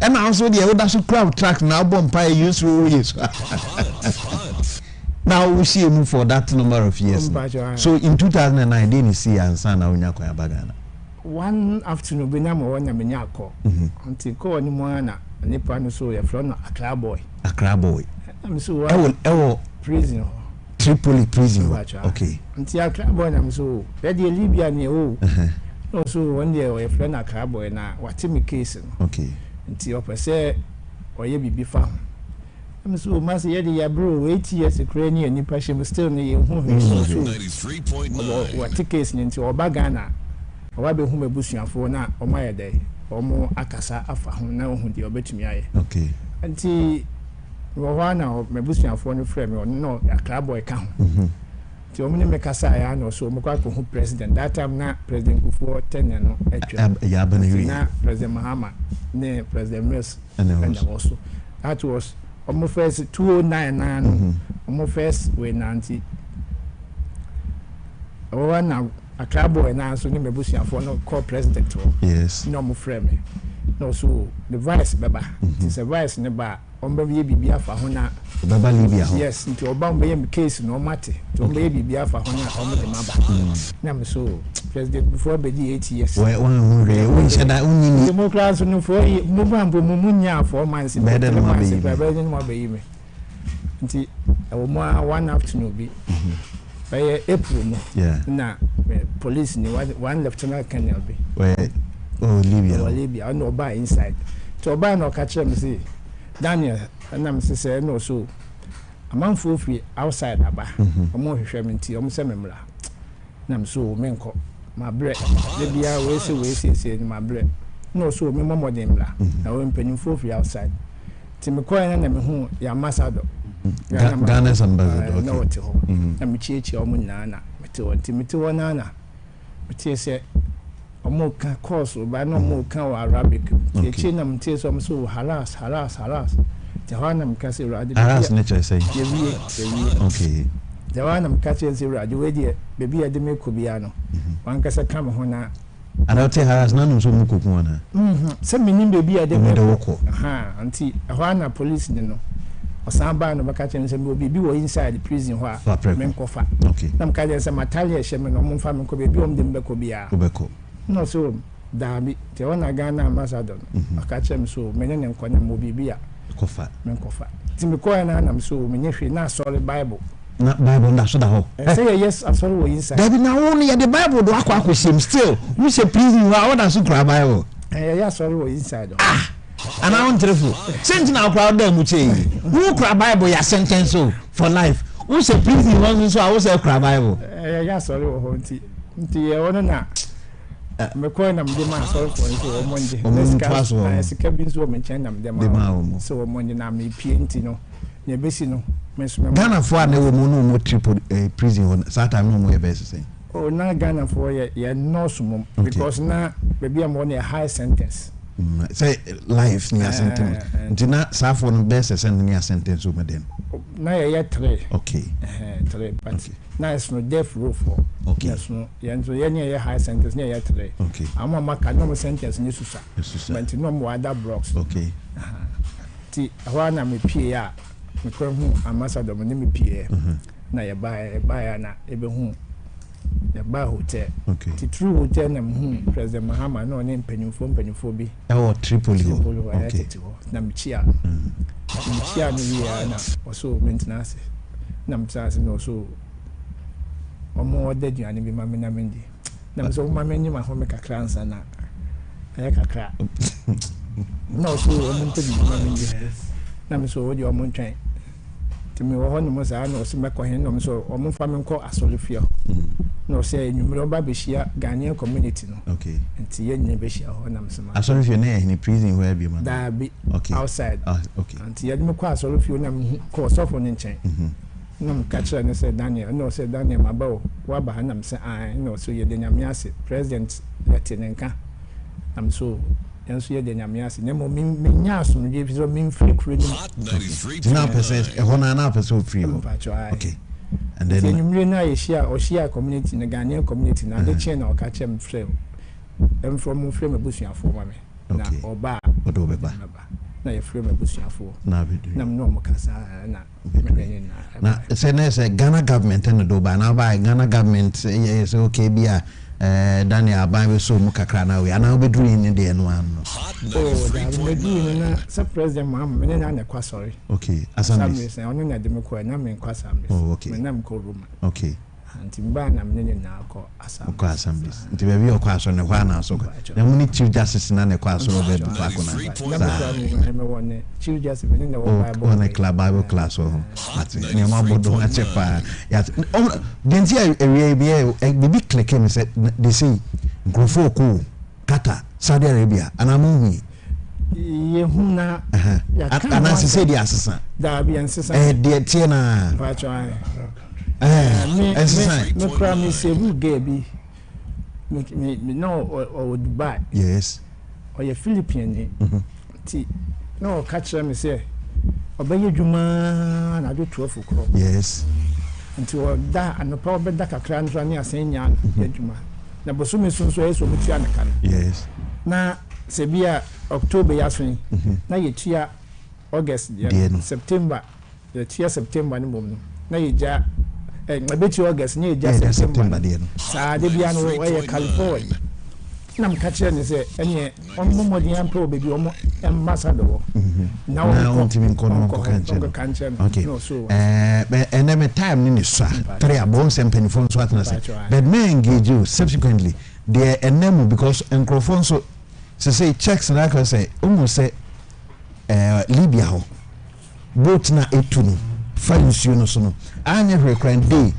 And also the other so crowd track now bumpire use rules. Now we see him for that number of years. So in 2009 didn't see answer now in Yakoya Bagana. One afternoon we nam one Yako until call any moana and the pan so your friend Accra boy. I'm so prison. Tripoli prison. Okay. Until Accra boy I'm so ready Libya near also one day your friend Accra boy now what me case. Okay. Until your per se or ye be found. I'm so master yet bro 8 years Ukrainian and passion still near home. What tickets into Bagana. Owabe hu mebusuafo na omaye dey omo akasa afa hu na hu de obetumi aye. Okay. Anti wo na mebusuafo no frɛ me no Accra boy ka hu. Ti omo ne mekasa ya na so omokwa ko hu president that time na president Kufuor tenye no atwa. Ya bana na president Mahama ne president Mills and also that was omo first 2009 na no omo first we nanti owa na Accra boy na so ni mebusuafo no call president. Yes. No mo frame me. no so the vice baba it's a vice ne ba on be bibia afa ho na baba libia ho yes nti oba on be case no mate to on be bibia afa ho na on de maba na me so president before be 8 years we won sheda unni democrats no for mo bambo mo munya 4 months be de no be yi me nti mo one afternoon bi by April no na police ni one lieutenant colonel bi Libya no buy inside to buy no catch him say Daniel and I'm say no so a man for free outside aba omo hwehwe me nti omo se memra na so menko my bread Libya we say my bread no so me momo dem la na we mpanyin for free outside ti me koy na me hu ya ambassador Ghana's ambassador no te ho na me chiechi omo na mete wona na mete say omo ka course ba no mo ka wa Arabic e chi na mte so halas te ha na mka se radio halas ne che say okay te ha na mka che se radio we die bebi ade me ko bia no wan ka se kam ho na ana te halas na no so mu ko ko na se minim bebi ade me ko anti ha na police ni no osamba no baka che se bebi wo inside prison ho a men ko fa okay na mka je se matalia she me no mo fa men ko bebi om de me ko bia obeko no so dabi te wana Ghana ambassador akachem so menye nkonya mo bibia kofa men kofa ti me koya na nam so menye hwe na sorry bible na so da ho say yes sorry wo inside dabi na wo ya the bible do akwa shame still you say prison wa na so kra bible yeah sorry wo inside ana on trefu sent na akwa da mu che who kra bible ya sentence for life who say prison wa so I was say kra bible yeah sorry wo ho nti e wono na me ko na mde ma so ko nti o monje na sika bi so me chen na mde ma so o monje na me pie nti no ne besi no me so me Ghana for na wo mu no mo triple prison that time no mo e best say oh na Ghana for ye no so mo because na be am on a high sentence say life near sentence nti na safo no best sentence near sentence o medem na ye 3 okay 3 but na is no death row for okay yes no ye so ye near high sentence near ye 3 okay ama maka no sentence ni susa but no mo other blocks okay ti awa na me pie ya me ko hu ambassador mo ni me pie na ye ba na ebe hu ya ba hotel okay ti true hotel na hu president Mahama no ne mpanyimfo bi Tripoli okay na mchia ni ya na also maintenance na mtsase no so omo de duane bi mame na mendi na so mame nyi ma ho me kakra ansa na ya kakra no so omo ntebi mame ndi na me so odi omo ntwen timi wo ho no mo sa na o se mekọ hen no so omo fa me nkọ asolifia no say enwumre oba behia Ghanaian community no okay nti ye nyine behia ho na msema asolifia na in prison where be man da be okay outside okay nti ye me kọ asolifia na ko sofo ne nchen no mkachira ne say Daniel no say Daniel mabawo wa ba na mse no so ye de nyamiase president yatenenka am so yanso ye de nyamiase ne mo menya asum je so min free kure ni na person e hona na person free okay and then you na share community na Ghanaian community na de chain na okache m frame em from frame abusuafo ma me na oba odobeba na ye frame abusuafo na bedu na no mo kasa na say Ghana government and do ba na ba Ghana government say okay bia Daniel Agya so mu kakra na we ana obedu ni de no ano da medu na sa president Mahama me na kwa sorry okay assembly say onu na de me kwa na me kwa assembly okay me na me ko room okay anti mba na me na akọ assembly nti be bi okọ aso ne kwa na aso na mu ni chief justice na ne kwa aso be du kwa kona me won chief justice me na wo bible on a bible class o ati ne ma bodo a chefa ya denti area bi bi click me say they say grofo ko Qatar Saudi Arabia anamu ye huna ya kana se di asesa da bi ansesa de tie na me cram say who gave me no or Dubai yes or your Philippine ti no catch me say obeye dwuma na do 12 o'clock yes until da anopa obeda kakra nso ani asenya dwuma na boso me so eso mutia na kan yes na Sebia October yaswing. Na yetia August September. Yetia September ni mum. Na yeja mabeti August ni yeja September dear. Sa de bia no we California. Na mkachira ni say enye onmo de ampo baby omo ambassador. Now ultimate kono kanchen. Okay. No so and then time ni so three abon sem penifon so atna say. But me engage you subsequently there enemu because microphone so say checks na ka say almost say Libya ho boat na etunu fancy no so no anya recurrent day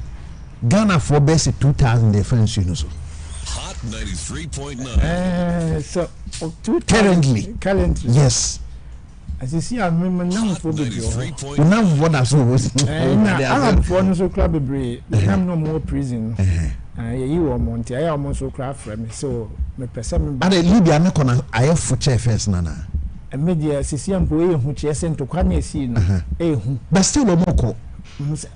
Ghana for best 2000 dey fancy no so Hot 93.9 so currently yes as you see I remember now for the now what as was Arab for no so club be am no more prison you were monte I almost so craft from so me person and Libya me kona aye fuche first nana media sisi ampo ehu chiese ntokwa na esi no ehu but still omoko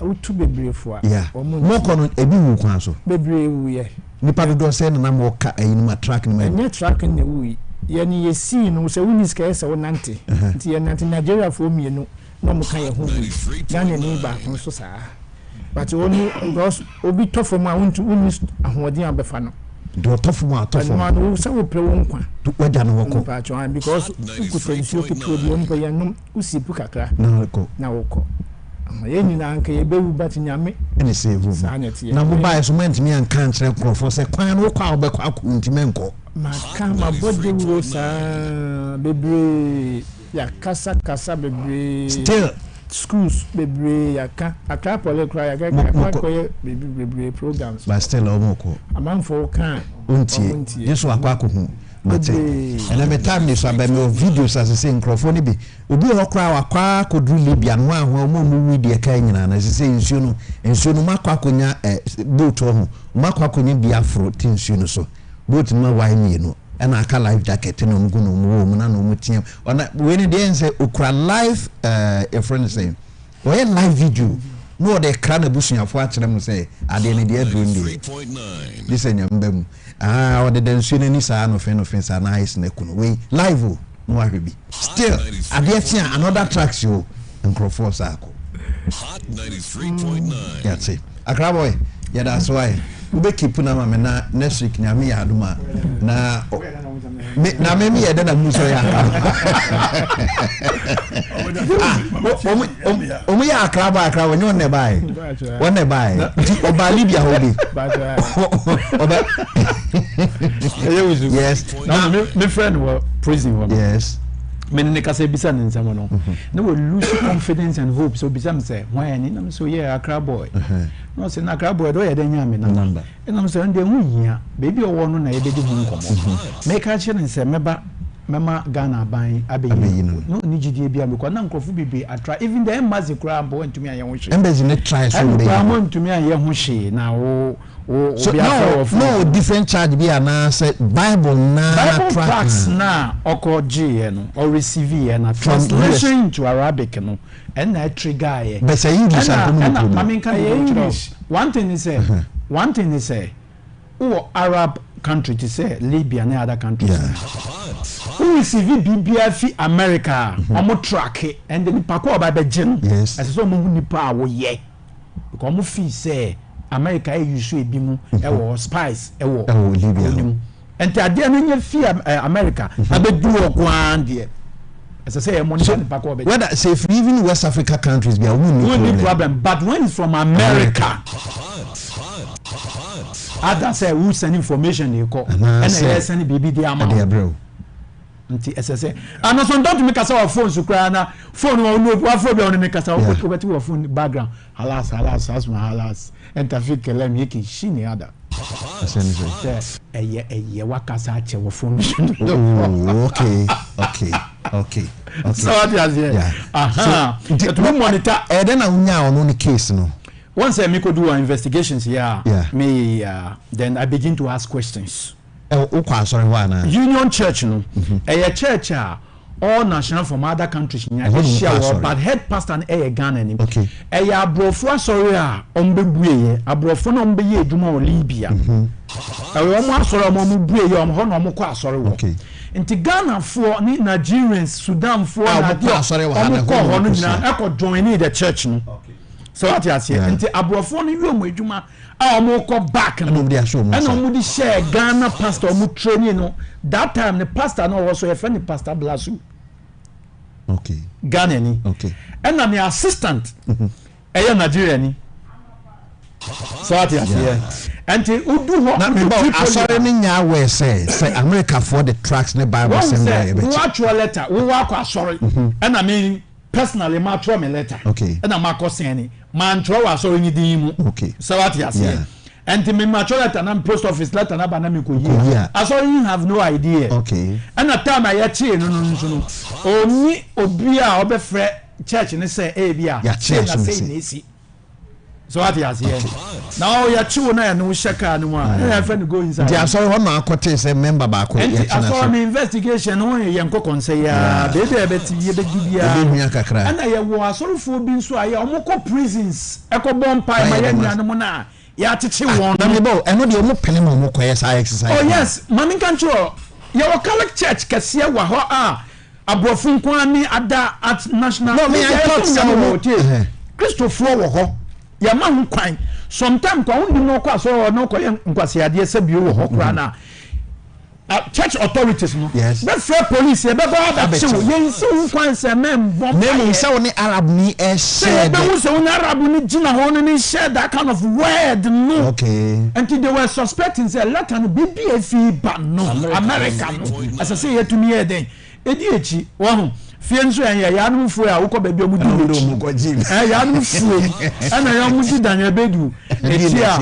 utu bebre fo a moko no ebi wu kwan so bebre wu ye nipa do se na mo ka ayinu ma track ni ma nye track na wu ye ni yesi no se wuni ska ese wonante nti ye nante Nigeria fo mienu no mo ka ye hu na ne ni ba so saa but oni because obi tofo ma wontu uni ahoden abefa no do tofo ma tofo ma no se wo pre won kwa waja no woko because ukutensi kitro bi on ko ye no usipu kakra na woko yeni na anka ye bewu bat nyame ene save na mo buy so ment me an kan kire krofo se kwan no kwa obekwa akuntime nko maka ma body wo sa bebre ya kasa bebre still schools bebre ya ka aka pole kra ya ka ko ye bebre programs but still omoko amanfo kan untie yeso akwa hu mate ena me time ni so abem videos as say microphone bi obi okra wakwa kodru Libya no ahụ omo wi de ka nyina na say nsuo no makwa konya boat ho makwa konya Biafro tin nsuo no so boat ma wai mi no ena aka life jacket no mgu no mo na no mutia ona we ni de say okra live a friend say we live video no de kra na busuafo a kire mu say ade ne de adru ndi this enya mbam o de nsuo ni saa no fe saa na ice na kuno we live no ahwebi still ade tia another tracks yo microphone sako Hot 93.9 that's it Accra boy yeah that's why we keep na mama na next week na me ya aduma na me ya da muso ya omu ya Accra when you nearby oba Libya hobi oba yes now my friend was prison yes me ne kasa bisa ne nsam no na we lose confidence and hope so bisa me say why ni na so yeah Accra boy no say na Accra boy do ye den nyame na number na me say ndem hu hia baby owo no na ye bedi hu nkomo me ka che ne say mema Ghana ban abeyi no ni gidie bia me kwa na nkrofo bibi atra even the embassy kra mbo ntumi aye ho hwe embassy ne try so be mbo ntumi aye ho hwe na wo so no different charge be na say Bible tracks na okoji no or receive na translation into Arabic no and na trigger ye but say English and English one thing is say Arab country to say Libya and other countries who receive BBF America omo track and the pako ba be gin as so mo nipa wo ye because mo feel say America use ebi mu e wo spice e wo Libya and ade na nya fi America abedu okwan de as I say money pako be whether say even West Africa countries be a no problem but when it's from America Ada say who send information you call and I send BB the amount bro nti SSA and so don't make us our phone so cry na phone no phone be on make us our phone background halas interfere kelem yake shine ada eye wakasa ache wo phone okay so what is here to monitor then na unya on the case no once I make do investigations me then I begin to ask questions sorry why na Union Church no a church all national from other countries share but head pastor and Ghana ni eya abrofo asori a ombebueye abrofo no mbeye adwuma o Libya omo asori omo bueye omo ho no omo kọ asori wo nti Ghana for ni Nigerians Sudan for na asori wo ha na ho no nyina e ko join the church no so what you say nti abrofo no wi omo adwuma a omo kọ back no and omo di share Ghana pastor omo training no that time the pastor no was so a friend Pastor Blasu. Okay. Ghana ni. Okay. And I'm the assistant. Nigeria ni. So what you say? And udu ho. Na me ba asore ni nya we say America for the tracks ne Bible assembly. We watch your letter. We work asore. And I mean personally ma throw me letter. Okay. And I'm ko send man throw asore ni din mu. Okay. So what you say? And the mature letter and post office letter na banami ko yi. I saw you have no idea. Okay. And the time I hear no. Oni obi a obefre church ni say e bia. Ya church ni say. So what you say? Now ya chiwo na ya no shaka no a. Na friend go inside. Dia so ho na akote say member ba ko ya china. I saw me investigation no ye nkokon say ya. Be beti ye be gibia. Be hua kakra. And ya wo asorofo bi nso aye omoko prisons. Ekobon pai ma ya nua no mo na. Ya teche won na me bo eno de omo pele ma omo koye sa exercise. Oh yes, mami kan tro. Ya wo Catholic church kase wa ho a abrofo nkwan ni ada at national. No me I talk some Christopher wo ho. Ya ma hu kwan. Sometimes kwa undi no kwa so no koye nkwase ade se bi wo ho kra na. Church authorities no. Yes. Be fair police be go that show. Yen so kwan se mem bomb. Name say woni Arab ni share. Be who say woni Arab ni gina ho ni share that kind of word no. Okay. Until they were suspecting say let an BBF ban no American no. As I say here to me here then. Edi echi wo fie nso ya no fu a wokọ baabi omu di omu ko jim ya no fu ana ya omu di danya bedu eti a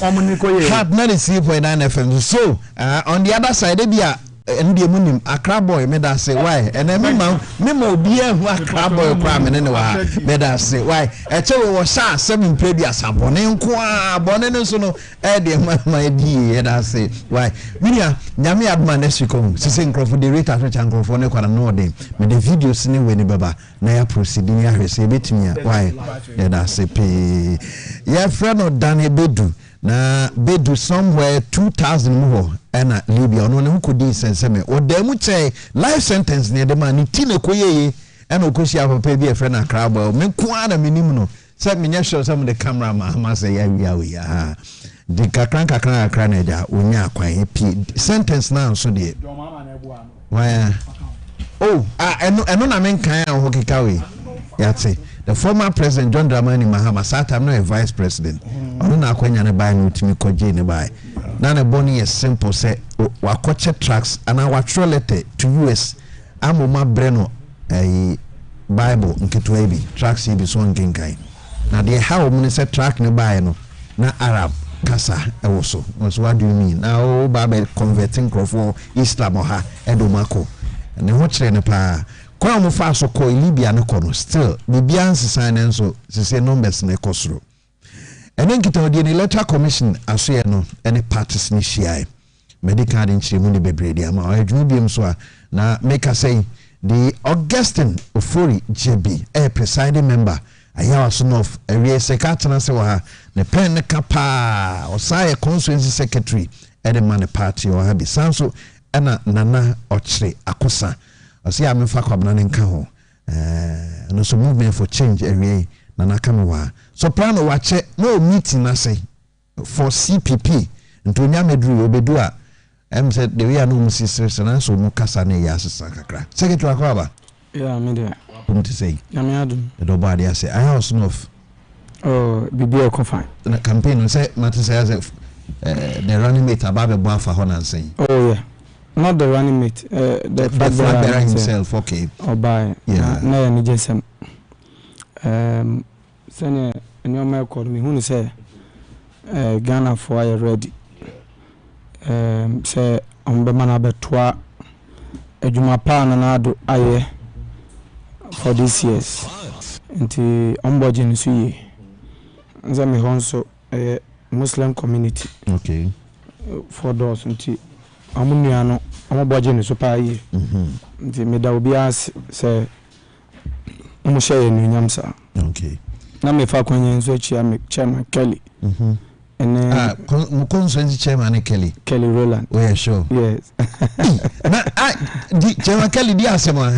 omu ni ko ye Hard 93.9 FM so on the other side dey ndi emunim Accra boy me da say why and me ma obi ehu Accra boy kwa me ne wa me da say why e che we wo sha 7 play asabone nko a bone ne so no e de ma di e da say why minia nyame adma next week on sise nkrofo the rate africa nkrofo ne kwa na no dey me the videos ni we ni baba na ya proceed ni ahwese betimi a why e da say pe ya friend no dan ebedu na bedu somewhere 2000 more ena Libya ono ne hukudi senseme odemu che life sentence ne de ma ni tine koyeye ena okosi apapa bi e friend na crowd me kwa na minim no se menye show some the camera ma say ya de kakran na ja onya akwan pi sentence na so de why eno na men kan a ho kekawe yate the former president John Dramani Mahama sat am no vice president ono na akwanya ne bai no timi koje ne bai na ne boni is simple say wakoche tracks and our letter to US amoma breno Bible nketwa bi tracks bi so nkenkai na de how mun say track ne bai no na Arab kasa ewoso what do you mean now Bible converting crofo Islam ha edomako ne ho kire ne pa kwa mo fa so ko Libya ne kono still bibia nsesa ne nso sese numbers ne kosoro enen kita odi ne electoral commission aso ye no ene parties ni hia medical nchiremu ne bebrede ama adwuma biem so a na make say the Augustine Ofori JB a presiding member ayawa son of area secretary se wa ne pen ne kapa osaye constituency secretary ede man party o ha bi sanso ena nana ochre akosa osi amefa kwabna ne nka ho no so movement for change area nana kamewa soprano wache no meeting na say for CPP ntonya medru obedu a said the way no musisi na so mu kasa na ya asesa kakra secretary akwaba yeah me there to say ya me adu the body I say I also know bibi e confine the campaign say matter say the running mate ababe boafa ho na say oh yeah not the running mate the flag bearer himself okay or by yeah na ya ni jesem sene any my call me who say Ghana for are ready say ombe mana betwa adwuma pa na ado aye for this years nti omboje nso yi nza me honso Muslim community okay for those nti amunua no I'm a budget in super ye. The middle be as say, I'm sharing in Yamsa. Okay. Now, me for when so chairman Kelly. And then chairman Kelly Roland. Oh yeah, sure. Yes. Chairman Kelly di asema.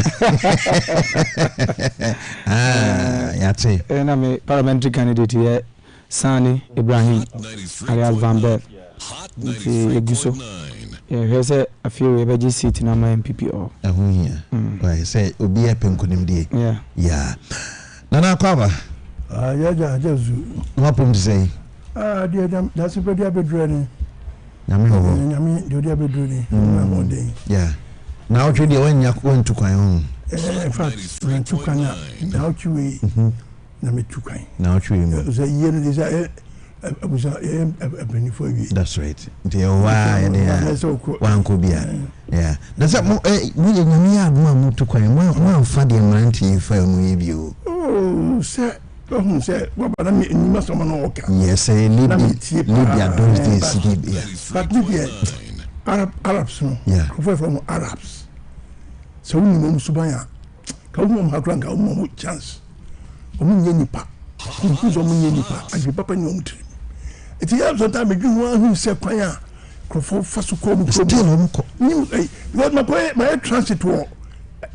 Yate. And I'm a parliamentary candidate here, Sani Ibrahim Arial Van Bev. Agya Wusu. Yeah, here's a few EBG seat in my MPP. Right, say obi e penkunim die. Yeah. Nana Kwaba. Agya Wusu. What problem to say? Dear, that's a pretty bad Dwene. Yami, the other Dwene. Yeah. Now, you when you're going to Quayon. In fact, when took now you Nami took now you was a year desire. Was a penny for you. That's right. Dear, why? One could be. Yeah. That's a more. We move to Quayon. One funny man to you for you. Oh, sir. What I mean, you must have no yes, Libya those days, Libya. But Libya, Arabs, no, yeah, from Arabs. So we know Subaya, come home, how drunk, how much chance. Omunipa, who's Omunipa, and your papa knew. It is also time you one who said, Paya, Crawford Fasuko, because my transit war.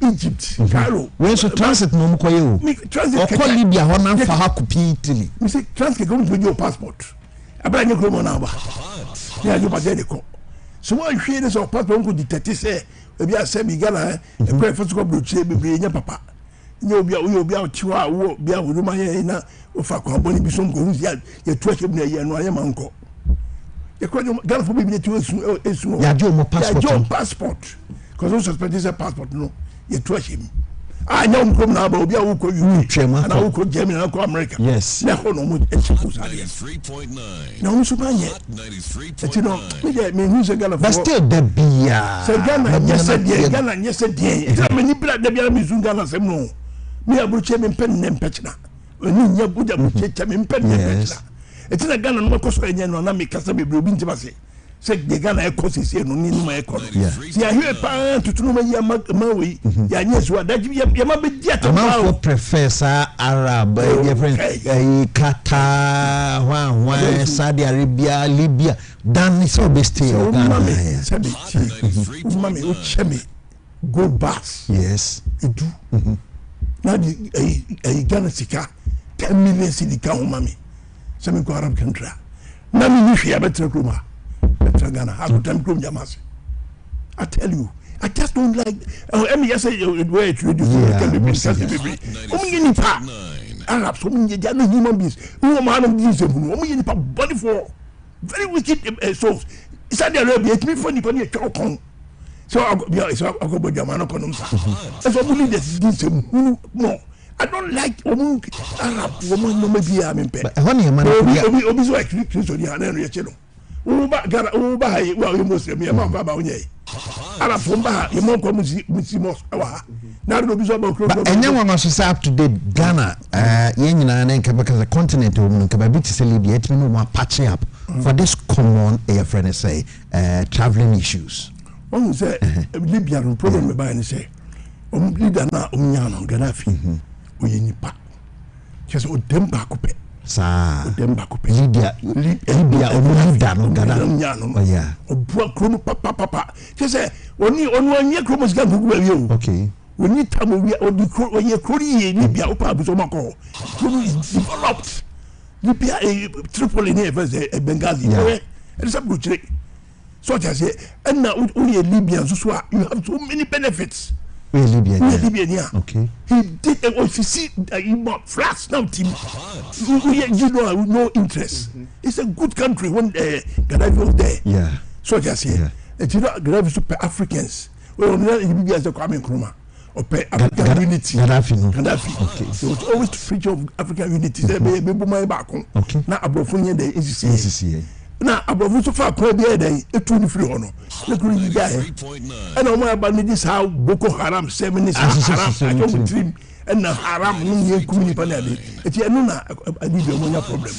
Egypt, Cairo. Where's the transit no koyo? Transit or call Libya one man for hakupi Italy. Me say transit go with your passport. Abra nye kromo na ba. Ya you bade ko. So one share this of passport go detect say e bia say mi Ghana e pray for go broche bebre nya papa. Nya obi a chiwa wo bia wo ma ye na o fa ko aboni bi so ngo hu ya tuache bi na ye no aye manko. E ko Ghana for bi ne tu esu. Ya jo mo passport. Ya jo passport. Because we suspect this passport no. You trust him. I know come now, but we are UK and I will go Germany and America. Yes. Now, no more. 93.9. No, Supanya. But you know, me who's a Ghana. But still, the beer. So Ghana, Ghana, yesterday. How many blood the Ghana is Ghana? Say no. Me a butcher in pen and petna. When you put a butcher in pen and petna. It's in a Ghana, no cost for any and I make Casabi Brubin Tabasi. Say the Ghana course is here, no need my economy. See, I hear a pan to know Maui. Yes, what that you might be yet a man for Professor Arab, Qatar, Saudi Arabia, Libya, Dan is so best here. Mammy, Chemi, go bass. Yes, it do. Now a Ghana Sika, 10 million city count, mammy. Some Arab country. Now, you hear better rumor. Ghana, how to time groom Jamasi. I tell you, I just don't like. I mean, I say where it reduce can be Arabs, human beings, who are man of these, who body for very wicked souls. Saudi Arabia, it's me funny, but you're so I'll go by Jamano Conum. That's what we this no. I don't like Arab woman, no, maybe I'm in bed. Honey, man, Obiso actually, Uba Gara Uba, well, you must be about Babaye. Arab from Baha, you won't come with Simos. Now, no visible. And no one must say up to date Ghana, Yenina and because the continent of Kababiti celebrate me more patching up for this common air friend say traveling issues. One say Libyan problem by any say, leader now, Umiano, Gaddafi, Uyinipa. Just what them back up. Sa Libya Ghana. Oh yeah. Papa. She say only on 1 year chromos can go. Okay. We need time we are the Libya opa Busomako. Is developed. Libya Tripoli near Benghazi. It's a good trick. So I say, and now only a Libyan so you have so many benefits. Libyan, yeah. Okay. He did a OCC, he bought flats now, team. You know, no interest. It's a good country when Gaddafi was there. Yeah. So I say, it's not Gaddafi super Africans. Well, Libya is a Kwame Nkrumah. Or African unity. Gaddafi. Okay. So it's always to preach of African unity. Okay. Now, Abrofunia, the ACCA. Now, Abrofu so far, Kobe, they a free honor. Look at the guy. And I'm about this how Boko Haram 7 is Haram. I don't dream. And Haram, no, you couldn't panel. It's a no problem.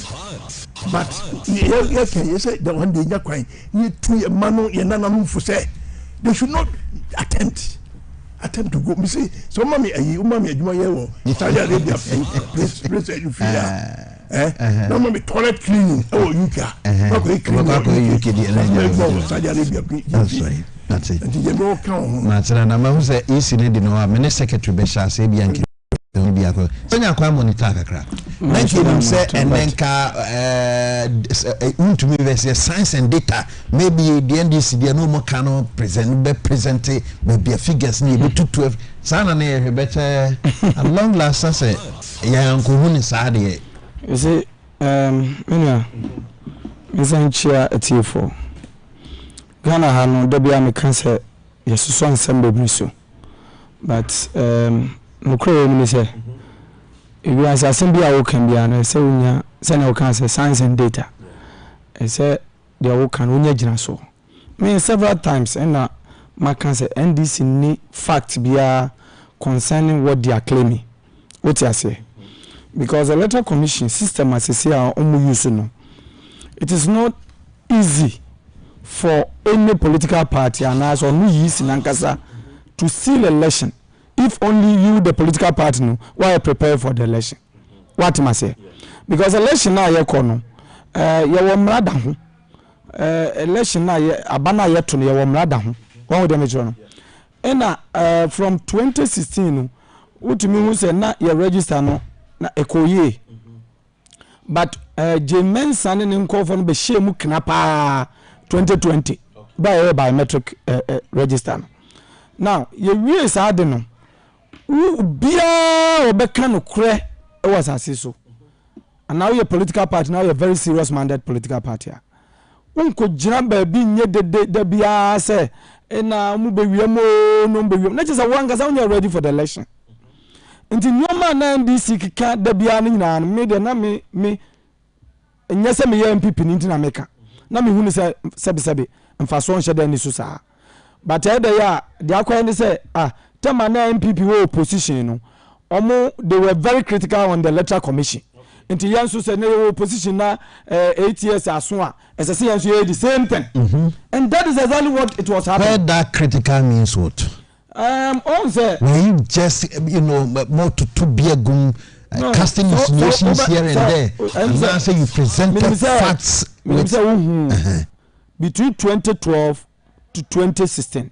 But you say the one day you're crying. You 2 man, you're not for say. they should not attempt to go. Me say, so mommy, adwuma ye wo. Saudi Arabia, place you feel. No mommy toilet cleaning. Oh, UK. Saudi Arabia. That's it. And you know, Matana, na ma say isi ne di no, me secretary be sha say bi anke. Senya kwa monitor kakra. Thank you say enenka untumi be say science and data maybe the NDC they no more can present be figures ni be 12 sana na better a long last say ya nkohu ni saade. You see menya nsanchia atiefo Ghana ha no da bia me kan say yesuso nsem bebre so but no crazy me say if you answer assembly I can be an say unya say na can say science and data I say they can unya gina so me several times and na ma can say NDC ni fact bia concerning what they are claiming what you say because the electoral commission system as say omu use no it is not easy for any political party and as or no use in ankasa to seal election if only you the political party no why prepare for the election what must say because election na ye kono ye wo mrada ho election na ye abana ye to no ye wo mrada ho won wo dem e no na from 2016 no utumi hu say na ye register no na ekoye but Jemen Sane ne nkofo no be shemu knapa 2020 by biometric register now ye wie sa de no bia obeka no kre e was asiso and now your political party now you're very serious minded political party unko jira ba bi nye de bia say na mu be wiem no be wiem na just wanga sa when ready for the election nti nyoma na NDC kika de bia na nyina me de na me nyese me MPP ni nti na meka na me hunu se sebe mfaso nhyɛ da ni so saa but there ya the akwa ni say tema na MPP wo opposition no omo they were very critical on the electoral commission nti yanso say na opposition na 8 years aso a SSC yanso the same thing and that is exactly what it was happening. Where that critical means what? On say when you just more to be a gum casting insinuations here and there and now say you presented facts with between 2012 to 2016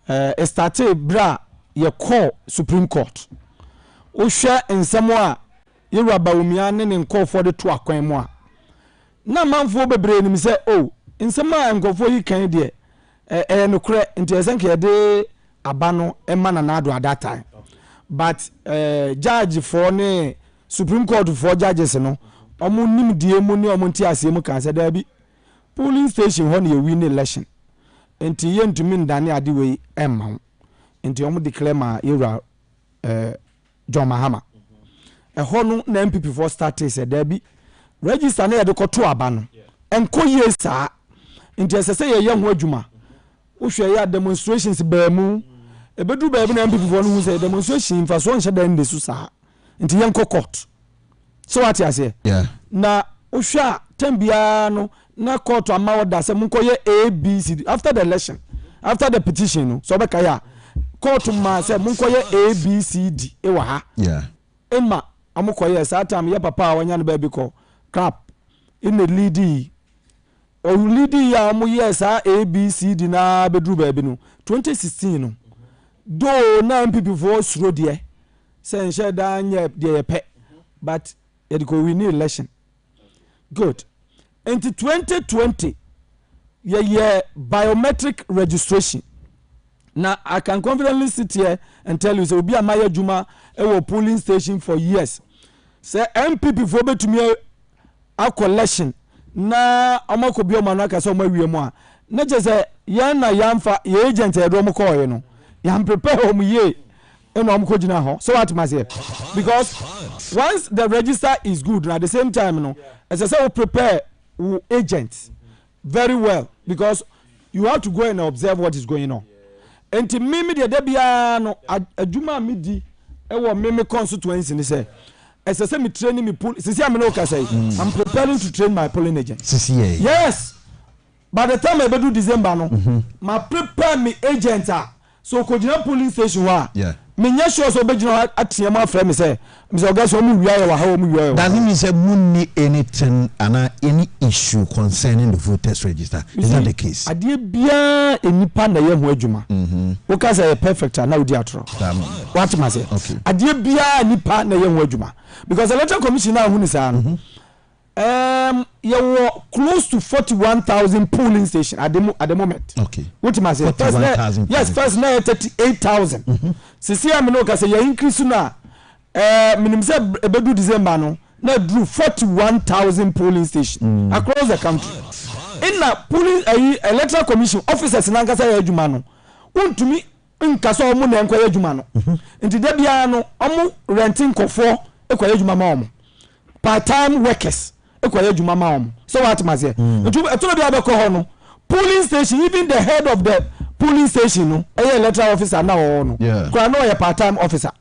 it started bra ye call Supreme Court o hwe nsemo a ye raba umia ne nko for the to akwan mu a na manfo bebre ni say oh nsemo a nkofo yi kan de no kre nti esenke ye de abano emana na ado at that time but judge for ne Supreme Court for judges no omo nim die mu ne omo nti ase mu kan say da bi polling station ho na ye win election enti ye ntumi ndane ade we emma enti omo declare ma yera John Mahama ho no na MPP for start say da bi register na ye de koto aba no enko ye saa enti ese ye ho adwuma wo hwe ya demonstrations ba mu ebedu ba bi na MPP for no say demonstration fa so nhyɛ da ndi so saa enti ye nko court so what you say na wo hwe tambia no na court ama order say munko ye ABC after the election after the petition no so be kaya court ma say munko ye ABCD e wa ha emma amukọ ye saa time ye papa wanya no ba bi ko crap in the lead o lead ya amu ye saa ABCD na bedru ba bi no 2016 no do na MPP for suro de say nche da nya de pe but it go win election good into 2020 ye biometric registration now I can confidently sit here and tell you so be a maya juma e polling station for years say MPP for betumi a collection na amako Biom na ka so mawie mu a na je say yan na yamfa ye agent e do mo call you no yam prepare om ye e no amko gina ho so what must here because once the register is good and at the same time no as I say we prepare agents very well because you have to go and observe what is going on enti mimi de bia no adwuma midi e wo mimi constituency ni say say me training me pull sisi am no ka say I'm preparing to train my polling agents sisi yes by the time I do December no ma prepare me agent so kojina police station wa me nya sure so begina atiama frame me say oga so mu wiaye wa ha mu wiaye doesn't mean say munni anything any issue concerning the voters register. Is that the case? Adie bia enipa na ye ho adwuma wo ka say perfect na odi atro what ma say adie bia enipa na ye ho adwuma because the electoral commission na hu ni say you were close to 41,000 polling stations at the moment. Okay. What am I saying? First now 38,000. Sisi am no ka say you increase na minimum say ebedu December no na drew 41,000 polling stations across the country. In na polling electoral commission officers na nkasa ya adwuma no. Untumi nkasa omo na enkoya adwuma no. Nti da bia no omo renting kofo ekoya adwuma ma omo. Part-time workers ekoya adwuma ma omo. So what ma say? Eto bia be ko ho no. Polling station, even the head of the polling station no electoral officer na wo no. Kwa no a part-time officer.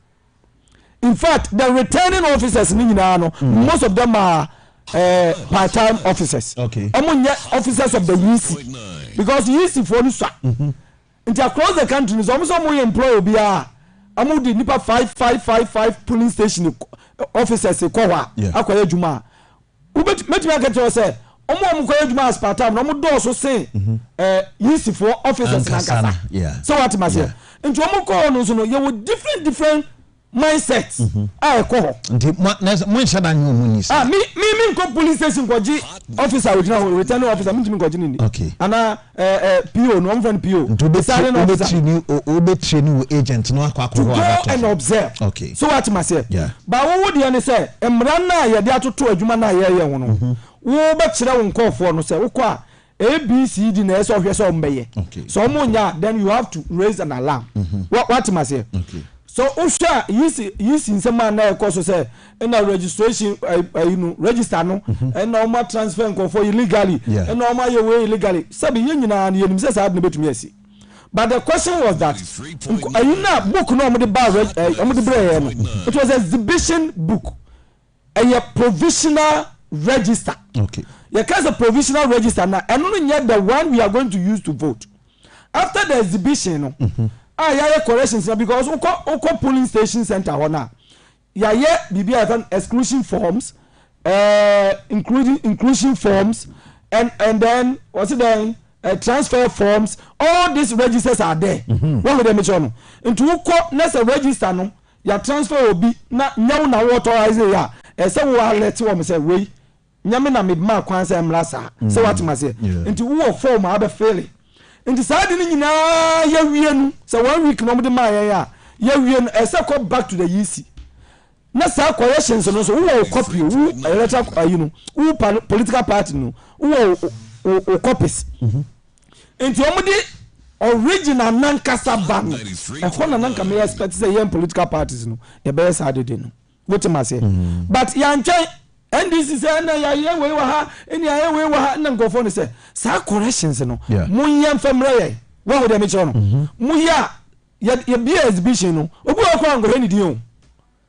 In fact, the returning officers most of them are part-time officers. Okay. Among officers of the UC. Because UC for the across the country, is almost some employee be among the NIPA 5555 polling station officers akwaya juma. Ubet me get to say omo akwaya juma as part-time, no do so say UC for officers nankasa. Yeah. So what must say? Into omo ko no so no you with different mindsets ko nti mo nshada nyu mu ni sa me ko police station ko ji officer with now returning officer me ko ji ni okay ana PO no am friend PO obetri ni agent no akwa to go and observe. Okay. So what must say? Yeah. But what would you say emra na ye de atoto adwuma na ye ye wono wo be kire wo nkofo no say wo kwa ABCD na eso hwe so mbeye. So mo nya then you have to raise an alarm. What must say? Okay. So usha yisi nsema na ekoso say na registration register no and normal transfer nko for illegally and normal your way illegally sabi yen nyina na yenim say say na betumi asi. But the question was that you na book no omde ba omde bre no it was an exhibition book a provisional register. Okay. You can a provisional register now and only yet the one we are going to use to vote after the exhibition no corrections because oko polling station center hona bibia exclusion forms including inclusion forms and then what's it then transfer forms, all these registers are there. What would they mention? Into oko next register no ya transfer will be na nyaw na authorize ya say we let you say we nyame na me ma kwan say mlasa say what ma say into wo form abe fail. Nti saadi ni nyina ya wie nu so 1 week no mo de ma ya wie nu ko back to the EC na sa corrections no so wo copy wo electoral wo political party no wo copies nti o mo de original nankasa ban e ho na nanka me expect say yen political parties no e be saadi de no what am I say but ya nchen NDC say na ya ye we wa ha eni ya ye we wa ha na ngofo ni say sa corrections no munyam famre ye wa wo de me cho no muya ye bi exhibition no obu akwa ngo ni din o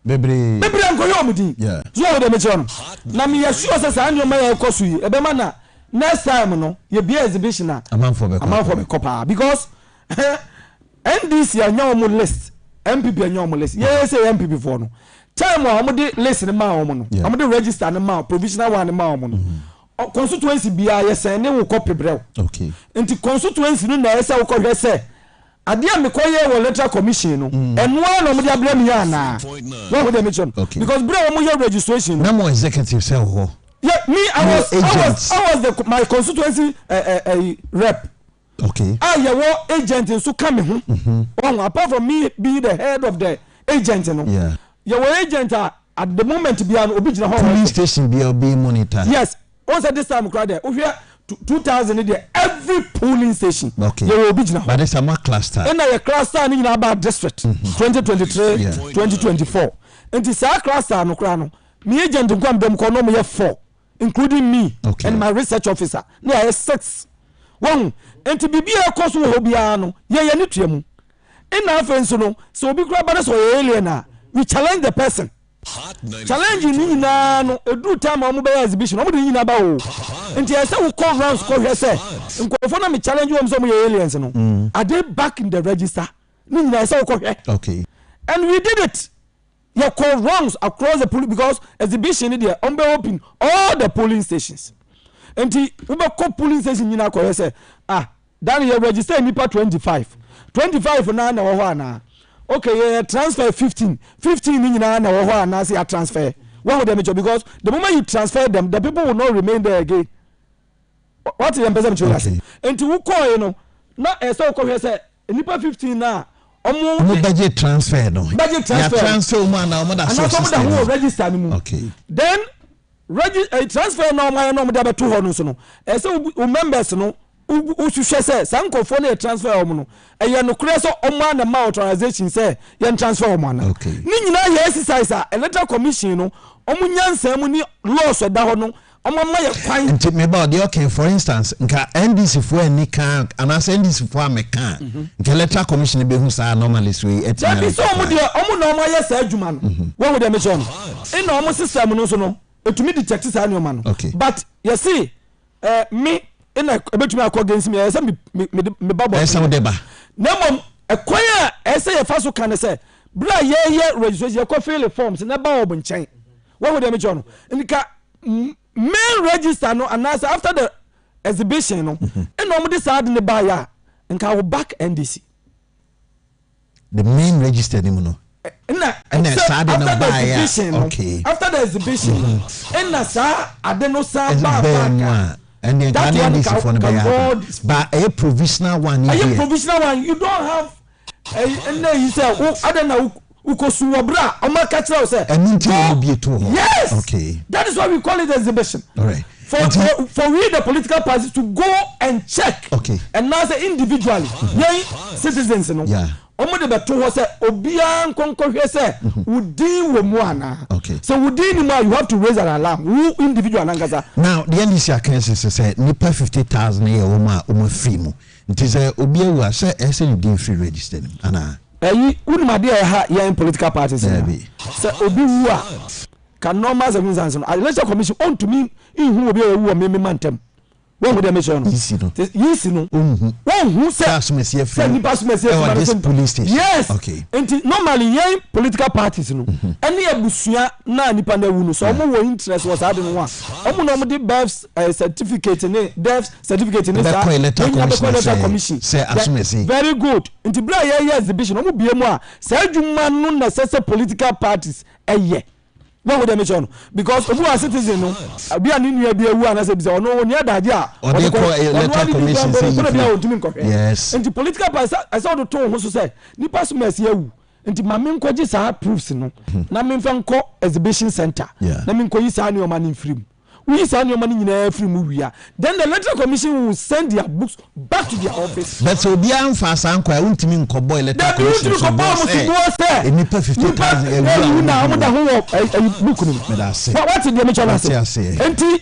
bebre ngo yo mu din so wo de me cho no na me ya sure say sa anyo ma ye kosu yi e be ma na next time no ye bi exhibition na amanfo be kopa because NDC anyo mo list MPP anyo mo list ye say MPP for no time wa de list ni ma omo no de register ni ma provisional one ni ma omo no constituency bia ye say ne wo copy brew okay enti constituency no na ye say wo ko hwe say ade a me ko ye wo electoral commission no eno na mo de abra mi ya na wo de me chon because brew mo ye registration na mo executive say ho yeah me I was my constituency rep. Okay. Ye wo agent so come ho apart from me being the head of the agent no your agent at the moment be an obigina police station be monitor. Yes. Also this time crowd there. We hear 2000 there every polling station. Okay. You obigina. But it's a more cluster. And a cluster ni na about district 2023 2024. And this cluster no kra no. Me agent nkwam dem ko no me 4 including me and my research officer. Na 6. One enti bibia koso wo bia no ye ni tuamu. Ina afenso no so obi kra ba so alien na we challenge the person challenge ni na no edu time omo be exhibition omo de nyina ba o nti ese wo call rounds ko hwe se nkofo na me challenge wo so mo aliens no are they back in the register ni nyina ese wo ko hwe okay and we did it you call rounds across the police because exhibition there on be open all the polling stations nti we be call polling station nyina ko hwe se dan you register nipa 25 na wo ho ana okay yeah, transfer 15 ni nyina na wo ho ana say transfer what would them because the moment you transfer them the people will not remain there again what them person to last enti wo call you know na so ko hwe say nipa 15 na omo budget transfer no ya transfer mo na omo da so system register ni mu okay then transfer no mo da beto ho no so no so members no usuhwe say sankofo na transfer omo no eye no kure so omo na ma authorization say yen transfer omo na ni nyina ye exercise electoral commission no omo nyansa mu ni laws da ho no omo ma ye kwan nti me ba de okay for instance nka NDC fo ani kan anasa NDC fo ameka nka electoral commission be hu sa normally so etia that is omo de omo na omo ye sa adwuma no wo de me show no ina omo system no so no etumi detect sa ni omo no but you see me ina ebetumi akọ against me ese me babo ese wo deba na mom ekwan a ese ye fa so kan se bra ye registration ye ko fill forms na ba wo nchen wo de me jono nika main register no and after the exhibition no ina mo de sad ne ba ya nka wo back NDC the main register ni mo no ina sad ne ba ya okay after the exhibition ina sa ade no sa ba and the Canadian for the but a provisional one here. A provisional one, you don't have and then you say, oh, I don't know who bra or my catcher say, yes, okay, that is why we call it exhibition. All right, for we the political parties to go and check, okay, and now say individually, citizens, you know, yeah. Omo de beto ho say obian konkohwe say wudi wo mu ana okay so wudi ni ma you have to raise an alarm who individual angasa now the NDC account say nipa 50,000 year omo free mu nti say obi awu say ese you dey free register ana unuma dey ha yan political parties say obi wu a can normal circumstances no election commission on to me in obi awu o me mantem when would they mention yes no who says police station yes okay and normally young political parties no any abusuya na nipa na wu no so omo wo interest was had no one omo no the birth certificate ne death certificate ne sa electoral commission say asumesi very good and bra ye exhibition omo bie mu a sa adwuma no na say political parties eye what would they mention because obu a citizen no bia ni nua bia wu ana say bi say ono oni adaje a they call electoral commission say yes and the political party I saw the tone so say nipa so mercy ewu nti ma me nkoji sa proofs no na me mfa nko exhibition center na me nkoyi sa ni o mani free we say any money in free movie then the electoral commission will send their books back to their office but so bia mfa san kwa untimi nkobo electoral commission so say any 50,000 na amuda ho book no what did the mention say enti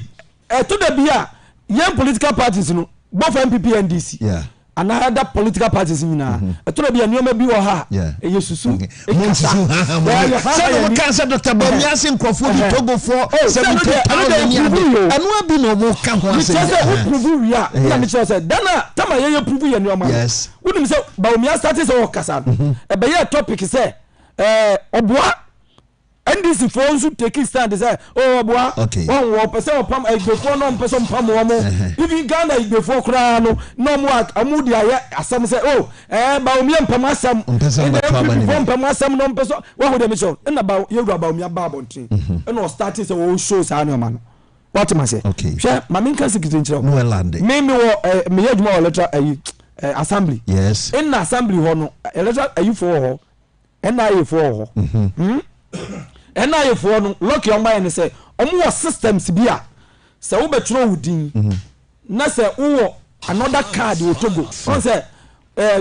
to the bia young political parties no both MPP and DC and other political parties nyina to the bia nioma bi wo ha yesusu say cancer Dr. Bomiasin Krofo di Togo for 70,000 anu abi no mo ka ho say who prove we are na me say dana tama ye prove ye nioma yes wouldn't say Baumia started so kasa e be ye topic say oboa NDC for also taking stand say oh boa one wo person opam before no person pam wo mo even Ghana before kra no mo amudi aye asem say oh Baumia pam asem pam asem no person what would they mention na ba yewura Baumia ba bontin no starting say oh show sa no man what am I say share mami kan secretary nchira no land me wo me yaduma electoral assembly yes in assembly ho no electoral for ho NIA for ho NIA for no lock your mind and say omo systems bia say wo betro wudin na say wo another card wo Togo on say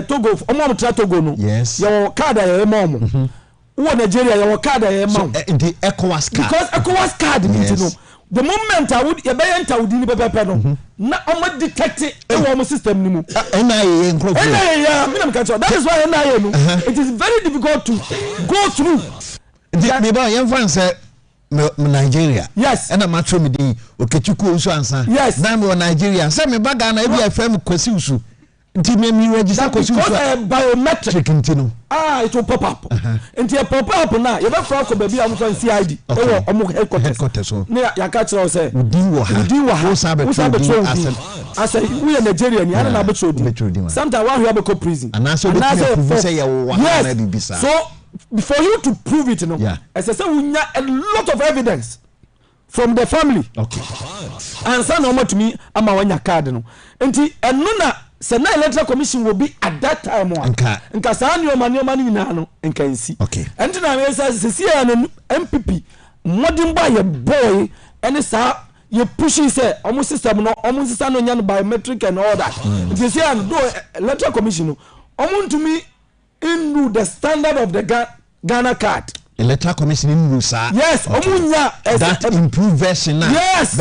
Togo omo tra Togo no yes your card ya mom wo Nigeria your card ya mom the ECOWAS card because ECOWAS card mean no the moment I would enter wudin pepe no na omo detect e wo system ni mu NIA nkrofo NIA me na catch that is why NIA no it is very difficult to go through Me ba yen fan say Nigeria. Yes. And I'm matro me din Okechukwu Usu ansa. Yes. Na me Nigeria. Say me ba Ghana e bi afem Kwesi Usu. Nti me register Kwesi Usu. Biometric ntino. It will pop up. Nti e pop up na you be from ko baby am from CID. Ewo omo headquarters so. Ne ya ka kire say Udin wo ha. Wo sabe asa we Nigeria ni ana na be trodi. Sometimes one you be prison. And also be prove say you wa na bibisa. So for you to prove it, as I say, we need a lot of evidence from the family. Okay. And son, no more to me, I'm a one card. No, and no, Senate Electoral Commission will be at that time. And Casan, your money, no, and can see. Okay. And then I say, an MPP, modern by a boy, and it's you pushing say almost system, no, almost stand on biometric and all that. You see, and do Electoral Commission, to me. In the standard of the Ghana card. Electoral Commission in Rusa. Yes, okay. That improved version now. Yes.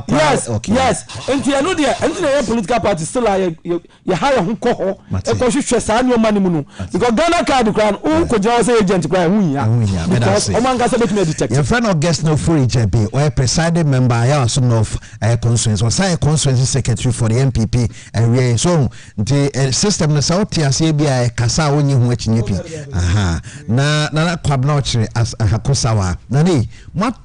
Yes. Okay. Yes. And you know the political party still you hire who call because you share your money because Ghana card crown who could just say agent cry because Oman Gasa bet me detect. Your friend of guest no free JB or presiding member I also know of constituency or say constituency secretary for the MPP and so the system na South Asia kasa woni ho achinyepi. Aha. Na kwab na ochire as hakosawa na ni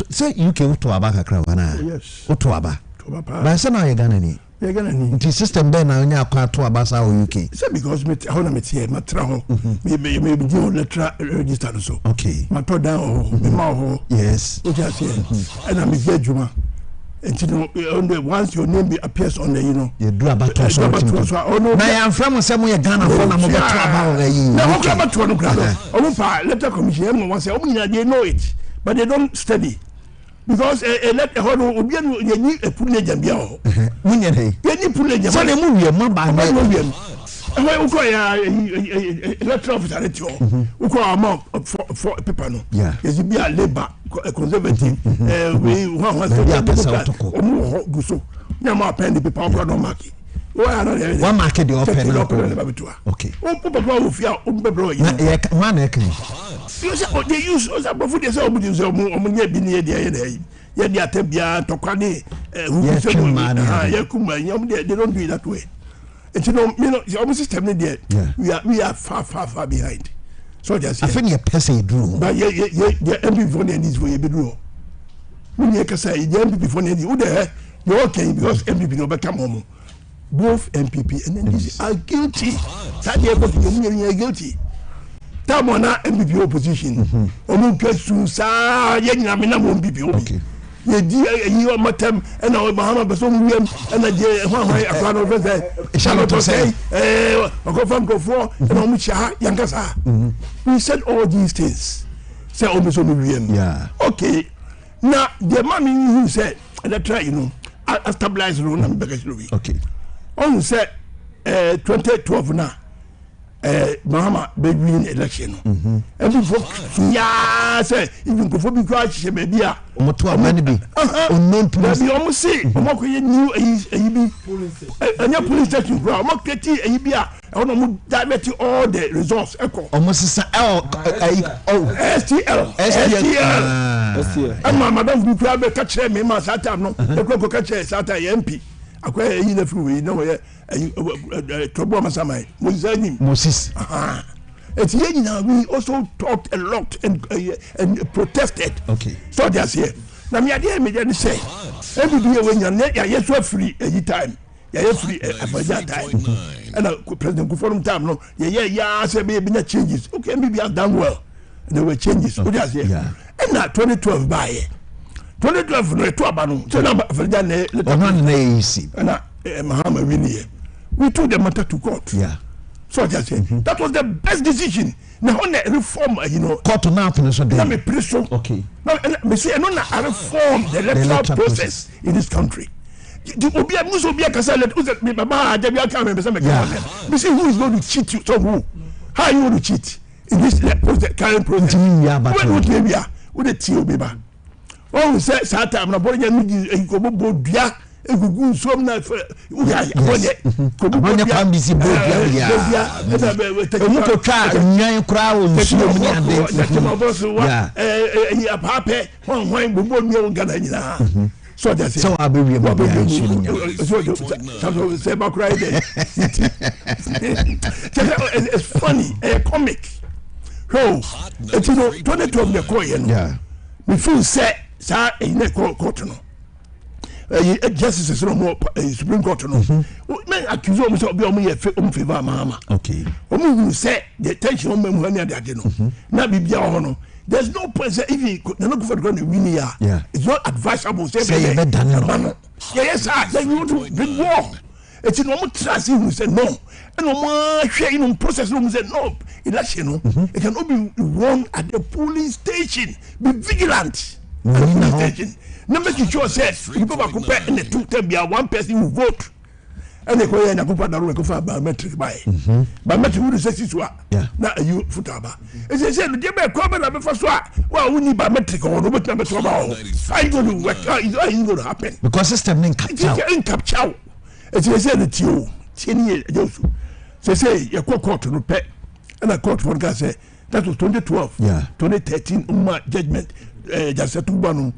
say UK uto aba kakra wana. Yes. Uto aba. Ba say na ye Ghana ni. Ye Ghana ni. The system be na onya akwa to aba sa UK. Say because me how na me tie matra ho. Me be di letter register so. Okay. Ma to down ho, me ma ho. Yes. O ja tie. And I'm be adwuma. And once your name appears on the you do about to so na ya from say mo ye Ghana for na mo beto about yi na mo grab to no grab o pa letter commission mo wan say o nyina they know it but they don't study because a letter ho no obi anu ye ni epule jambia ho munya dey ye ni pule jambia so na mu wie ma ba na we uko ya letter of authority uko amount for paper no yes be a labor conservative we one guso na ma pen the paper for no market one market the open okay o papa o fia o bebro yi na man e kan you say they use us above they say o use o nya bi ne ye dey atabia tokwane who say ya kuma they don't do it that way. And you know, our system there, we are far behind. So just I think your person do. But yeah, MP for this way, be do. When you can say the MP for this, you're okay because MPP no become home. Both MPP and then this are guilty. That you're guilty. That one MPP opposition. Omu kesu sa ye nyina me na MPP obi. Ye di yi o matam e na Muhammad Basom wiem e na je hwan akwa no fe Charlotte say okofam kofo e na mu cha yankasa. We said all these things. Say obiso no wiem. Yeah. Okay. Now the man who said that try I stabilize no na be ka okay. On said 2012 na Mahama be win election no every folk ya say even go for be kwa che be bia omoto amani bi unknown police be omo see omo ko ye new ayi bi anya police station bro omo keti ayi bia e wono mo divert all the results eko omo sisa STL ama madam bi kwa be ka kire me ma sata no e ko ka kire sata MP akwa yi na free na wo ye trouble masama Moses it's we also talked a lot and protested. Okay. So that's here. Now me idea me just say every day when you so free any time. You free for that time. And President Kufuor time no. Yeah say be changes. Okay, maybe have done well. There were changes. So that's here. And now 2012 by 2012 no to abano. So now for that easy. And Mahama really we took the matter to court. Yeah. So just say that was the best decision. Now on the reform, court now finish on me prison. Okay. Now me say no na reform the electoral process in this country. The Obia Muso Obia Kasale let me baba Ajabia come and say me say who is going to cheat you? So who? How are you going to cheat in this current process? When would be with the TO beba? Oh, say Satan na bonya mi ko bo dua egugu nsom na abonye kwam bisi bobia emu ko twa nyan kra wo nsuo mu ande ya apape hwan gbogbo mi o gana nyina so that so abewie mo bia nsuo nya so say ba cry there it's funny a comic so it's no 2012 the call you know we feel say sa in the court no justice no more Supreme Court no men accuse me so be o me favor mama okay o me say the tension on me mu ani ade no na bibia ho no there's no point say if you no go for the win here it's not advisable say be done yes then you want to bring war it's no more trust you say no and no more share in process no say no election no it can not be won at the polling station be vigilant at the polling station no make sure say people compare in the two time be one person who vote and they go here and go for biometric biometric would say so na you futaba it say the dey be come na be for so well we need biometric or no better better about how you going to work how is going to happen because system in capture it say the tio 10 years ago say your court no pay and a court for guys say that was 2012 2013 judgment just settled and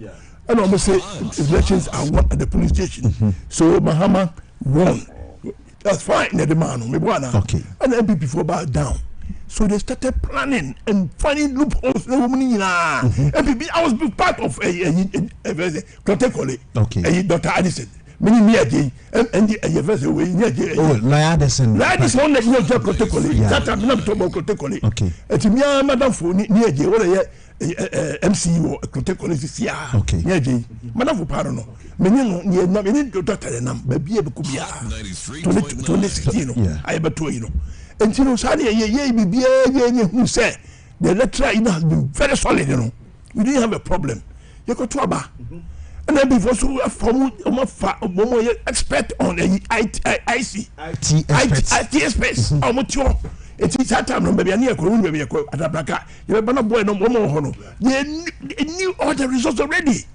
almost say elections are won at the police station so Mahama won. That's fine, the man, okay. And then people bowed down. So they started planning and finding loopholes. I was part of a protocol. Okay. Dr. Addison. Many near J and the vessel way near J. Oh, Addison. That is one that you have protocol. That I'm not talking about protocol. Okay. It's me, Madam for near J. What a MCU protocol is here. Okay. Near J. Madam for Parano. Many no many to doctor and baby could be 2016. I ever told you. And you know, Sani, who said the lecturer has been very solid, you know. We didn't have a problem. You got to Aba. And then before so from expert on the IT experts. How much you it is that time, maybe I near Corona, maybe at a bracket. You have a boy no more. They knew all the results already.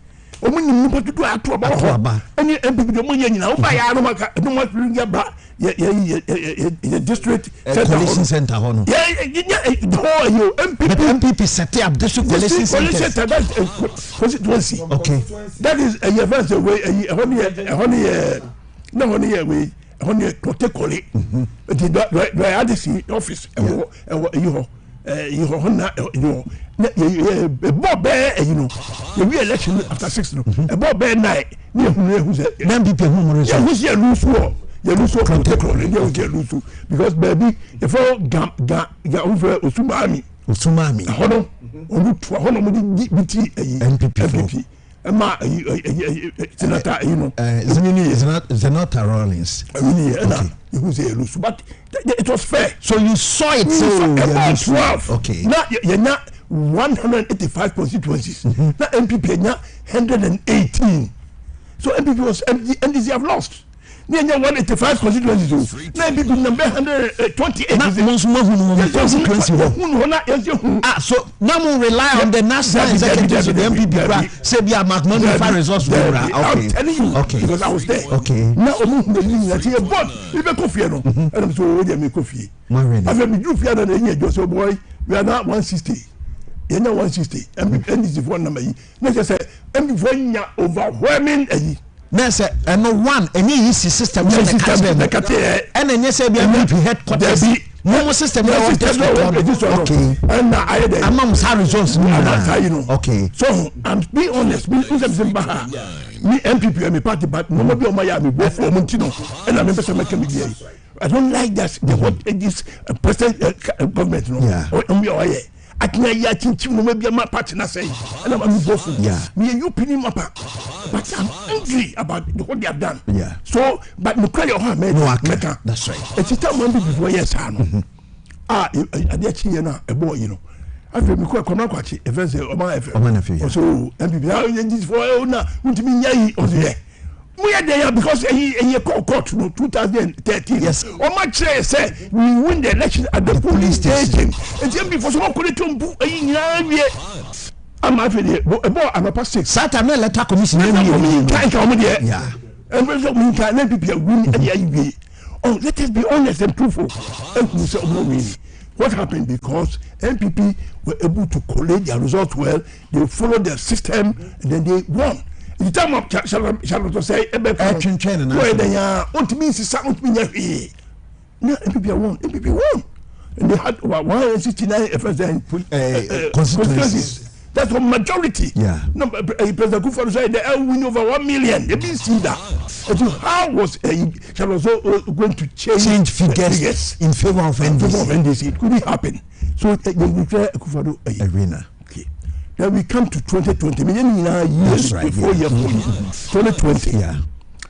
When you put to do a tour about and the money now by Aramaka, no one bring your bra, district coalition center. MPP set up district coalition center. Constituency. Okay. That is a first way, only a way, only a protocol. The Addison office, you know. Bob Bear, you know, the re-election after 6. A Bob Bear night, who's your loose war. You lose protocol, you get loose because baby, if all over Usumami, Hono, MPP. Senator, you know, Senator Rollins. But it was fair. So you saw it. So about 12. Okay. Now you're not 185 constituencies. Now MPP now 118. So MPP was NDC have lost. Near 185 constituencies. Now MPP number 128. So now we rely on the national executive of the MPP. Say we are McMahon results. I'm telling you. Okay. Because I was there. Okay. Now and I'm so already make coffee. I've been doing fear than any just boy. We are not 160. You're not 160. MPP is one number. Let's just say MPP overwhelming. Nurse, and no one, and you see system, and then you say, be a headquarters. No system, okay. And I amongst our results, you know. Okay. So, and be honest, me MPP, I'm a party, but no be on Miami, both for Montino, and I'm a person making me. I don't like that. They want this president government, no. I can't maybe my partner say, and I'm both. Me and you pinning my back. But I'm angry about what they have done. So, but no cry your heart, man. That's right. It's a time when before yes, I know. I did a boy, you know. I feel me quite quite events of my FF. So, and this for now, want to be yay or there. We are there because he court no 2013. Yes. Or my chair said we win the election at the police station. And then before someone could come to I'm afraid I'm a past 6. Saturday letter commission. Yeah. And when we can NPP win at the IUB. Oh, let us be honest and truthful. What happened? Because NPP were able to collate their results well, they followed their system, and then they won. In the time of Charlotte say, NPP won. And they had 169 constituencies. That's a majority. Yeah. No, President Kufuor said they are winning over 1 million. They didn't see that. How was Charlotte going to change figures in favor of NDC? It couldn't happen. So they declare Kufuor winner. Okay. Then we come to 2020. Years right, before year 2020. Yeah.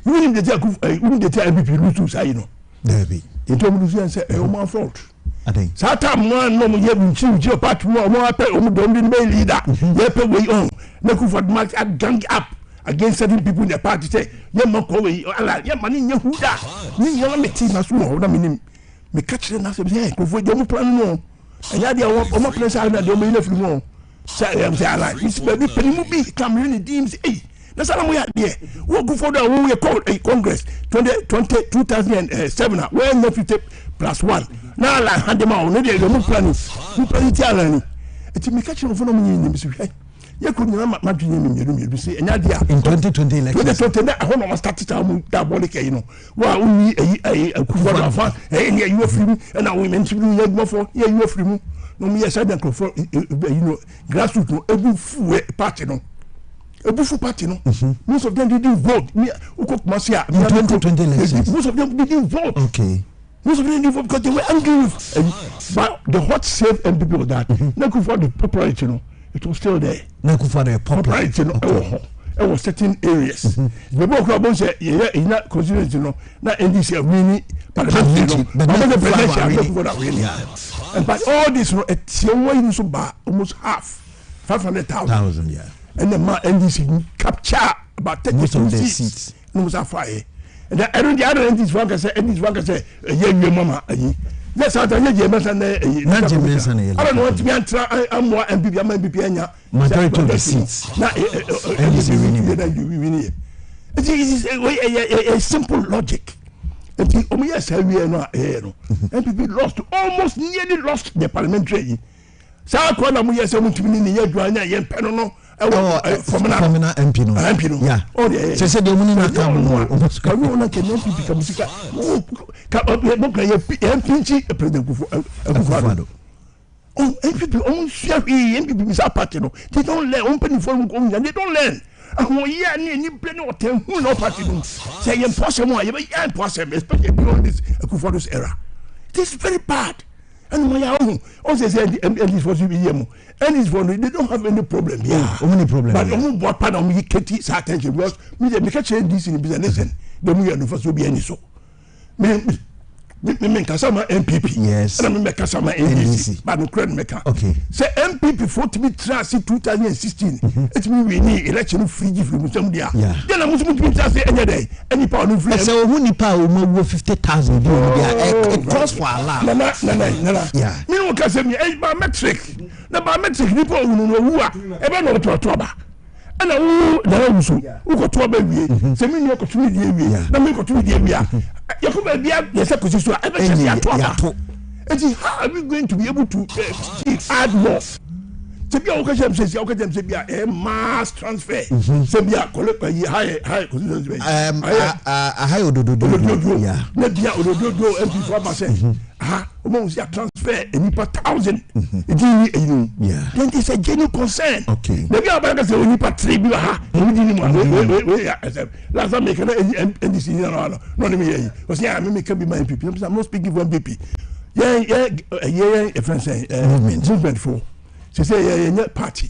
We didn't tell NPP Lutu say, you know. There be. He told me to say, my fault. I think. Satan man no ye binchi part mo apel don't be leader. Ye pe way on. Na Kufuor march a gang up against certain people in the party say ye man ko we ala ye man nye huda. Ni ye me ti na so ho na me catch na say Kufuor dey mo plan no. Anya dia o ma plan say na dey mo ina firi mo. Say am say ala. This baby penimu bi Cameroon ni teams eh. Na sala mo ya there. Wo Kufuor da wo we call Congress 2007 where no 50 plus 1. Now la hand them out no dey mo plan ti ala ni. Eti me catch no for no mo yin ni so hwe. Ye ko nyina ma dwene me mienu say enya dia in 2020 elections 2020 na ho no start ta mu da bole kai no wa uni Kufuor afa ni you afrim na we mention you gbofo you afrim no me yes I for grassroots no ebufu party no most of them didn't vote me ukokumasia in 2020 elections most of them didn't vote. Okay. Most of them didn't vote because they were angry but the hot save NPP was that na Kufuor the popularity no it was still there. Na Kufuor the popularity no it was certain areas. The book about say yeah constituency no na NDC winning parliament no but the presidential and but all this no it's so bad almost half 500,000 yeah. And the NDC capture about 30 seats. No was a fire. And the other NDC one can say yeah mama yes I don't know I don't want to be I'm more MPP anya majority of the seats NDC winning. It is a simple logic. And the yes MPP lost almost nearly lost the parliamentary. So I call them yes I want to be in the year Dwene yen penono Formina MP no. Yeah. Oh yeah. Se de muni na ka mo. Ka we ona ke NPP ka musika. Ka mo ka ye MPC President Kufuor. Oh NPP on share NPP misa party no. They don't learn on penny for they don't learn. Oh yeah ni play no ten who no party no. Say impossible ye be impossible especially beyond this Kufuor's era. It is very bad. And my own also said and this was BM and it's for they don't have any problem only problem but what part of me keti attention because me catch this in business and the me no for so be any so me kasama MPP yes and me kasama NDC but no credit maker okay say MPP for to be trans 2016 it me we need election free from some dia then I must be say any day any power no free so who ni power we 50,000 bi it costs for a lot na yeah me no ka say me biometric na biometric ni po unu no wu a e be no to ba ana wu na wusu u ko to ba wie se me ni ko to die wie na me ko to die wie ya ko ba bia ya se ko so e be se ya to ba how are we going to be able to add more se bia o ka jam se bia mass transfer se bia collect high constituency high ododo yeah na bia ododo MP for say o see transfer enipa 1,000 yeah then it's a genuine concern okay na bia ba ka say enipa 3 bi ha o di ni mo we last time make na NDC no me here o say me can be my MPP I'm not speaking for MPP yeah friends movement for she say yeah party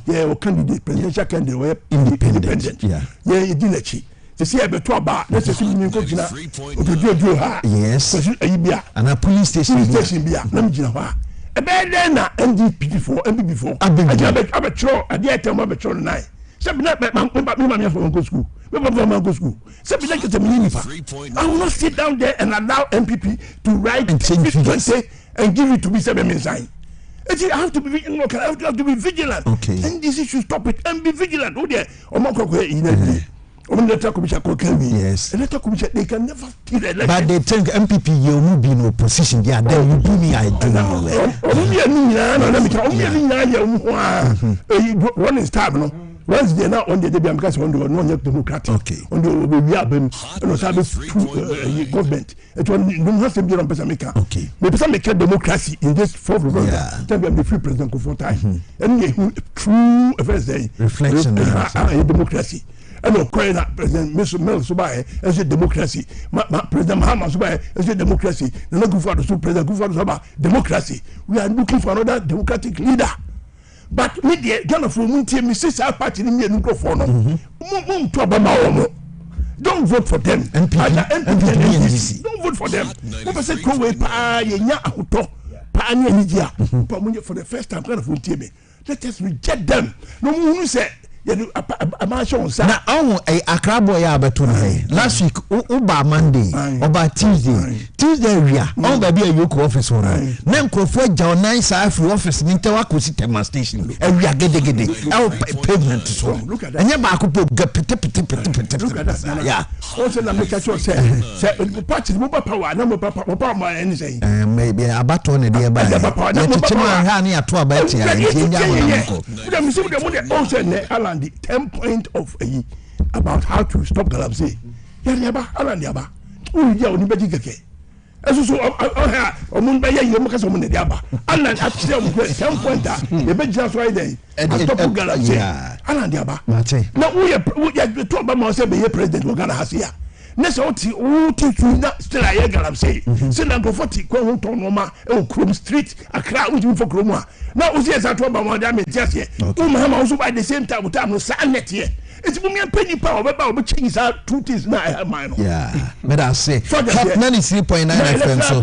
yeah candidate presidential candidate we independent yeah idinachi she say e be to aba na she me ko gina ododo ha yes ayibia and a police station bia na me gina ha e be dey na NDP for MPP for abe chro ade atem abe chro nine se be na me for go school me go school se be like the minifa I will not sit down there and allow MPP to write and change and give it to me 7 minutes sign. I have to be vigilant. Okay. And this issue stop it and be vigilant. Oh dear. Electoral Commission can be. Yes. Electoral Commission, they can never kill election. But they think MPP you will be in opposition. Yeah, then you do me, I do. One is time, no. Once they now on the day because on the non democratic. Okay. On the we have been government. It was to be on Pesamica. Okay. Maybe some make democracy in this fourth of November. Tell me the free president for time. And true first day reflection democracy. And no crying President Mr. Mel Subai as a democracy. President Mahama Subai as a democracy. The no good for the President Gufar democracy. We are looking for another democratic leader. But media Ghana for Munti Mrs. Party in the microphone. Don't vote for them. Don't vote for them. Never say go away for the first time. Let us reject them. No one say now, Accra boy last week, over Monday, over Tuesday, we are on baby a yoke office one. Then Crawford John nice office, Nintawaku Sitema station, and we are getting our pavement. Look at that. And you're back up. Look at that. Yeah. Also, the make sure say, parties move power, number papa, anything. Maybe about one idea by the honey at 12 the 10 point of about how to stop galamsey. Yaba, Alan Yaba. Oh, yeah, only better. As so, on by you, because of the Yaba. Alan, at 10 pointer, the bed just right there. Stop galamsey. Alan Yaba. Now, we are talking about myself, the president, we're gonna have here. Next, all teach you that still I galamsey. Send and go for Tikon Tonoma, Chrome Street, a crowd for Chroma. Now, we see as I talk about one damage just here. Also by the same time, no signet here. It's me a penny power, but change out 2 things now. I have mine. Yeah, but I say 93.9 FM. So,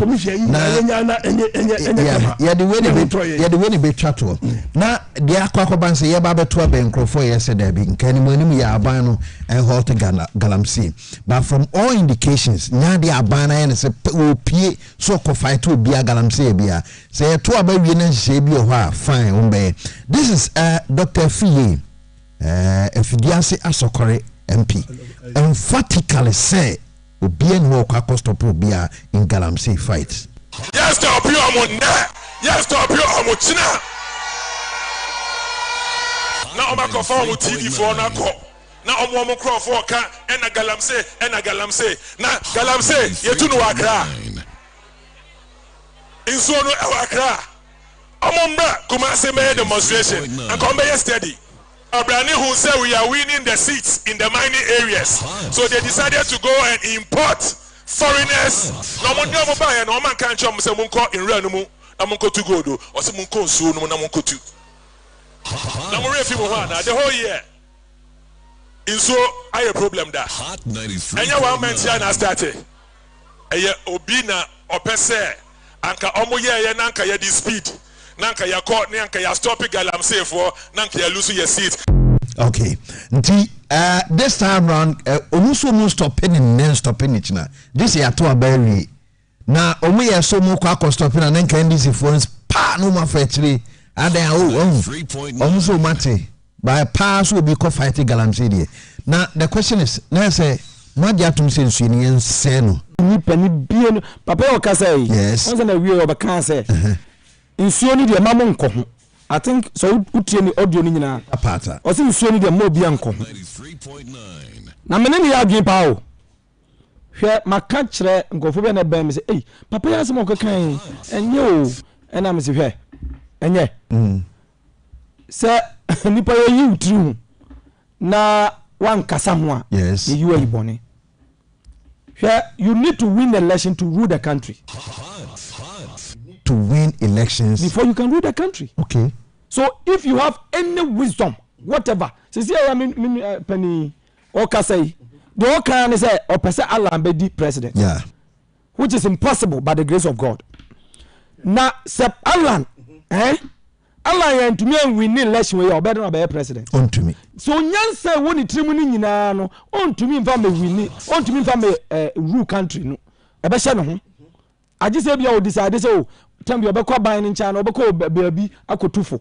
yeah, the way they be chat to. Now, the Aquaban say, yeah, Baba 12 and Crow 4 years ago, can you abano and halt galamsey. But from all indications, now the abana and say, P. So fight to be a galamsey beer. Say, 2 about you fine, umbe. This is Dr. Fie. Efidiase Asokore MP emphatically say Obien Woko stop Obia in Galamsey fight. Yes, stop you amuna. Yes, stop you amutina. Now I'm a form with TV for na ko. Now I'm one crop for ka and a Galamsey Now Galamsey yetu no Accra. In so no Accra. Amomba Kumasi made demonstration and come yesterday. Abrani who said we are winning the seats in the mining areas, so they decided to go and import foreigners. No one know about no man can't show say munko in real no munko to go do or say munko so no munko to. No more refi mo na the whole year. In so I a problem that. And you one man here na started. Eye obi na opese anka omo ye nanka ye di speed. Nanka ya court nanka ya stop galamsey for nanka ya lose your seat. Okay. This time round almost stopping and then stopping it now. This year to a berry. Now omu ya so mo kwa stopping and then can this phones pa no ma fetri and then almost mate by pass will be called fighting galamsey. Now the question is now say what you have to say in Seno. Penny bien Papa Okasai. Yes. Once in a way of a cancer. In Sioni de Mamonko, I think so. Put any audio in a pata. Or in Sioni de Mobianco. 93.9. Now, many are giving power. Here, my catcher go for Ben and say, hey, Papa has more cocaine, and you, and I'm here. And yeah, sir, Nipa, you true. Na one Casamwa, yes, you are bonny. Here, you need to win the election to rule the country. To win elections before you can rule the country. Okay. So if you have any wisdom, whatever, since I mean Penny Oka say, the Oka say or person Allah be the president. Yeah. Which is impossible by the grace of God. Now, Sep Allah, Allah and to me win election where you better not be a president. On to me. So Nyan say when it trimini no on to me family win on to me family rule country no. Ebesha no. I just say you decide say oh tell me obekwa ban in China obekwa baby akotufo.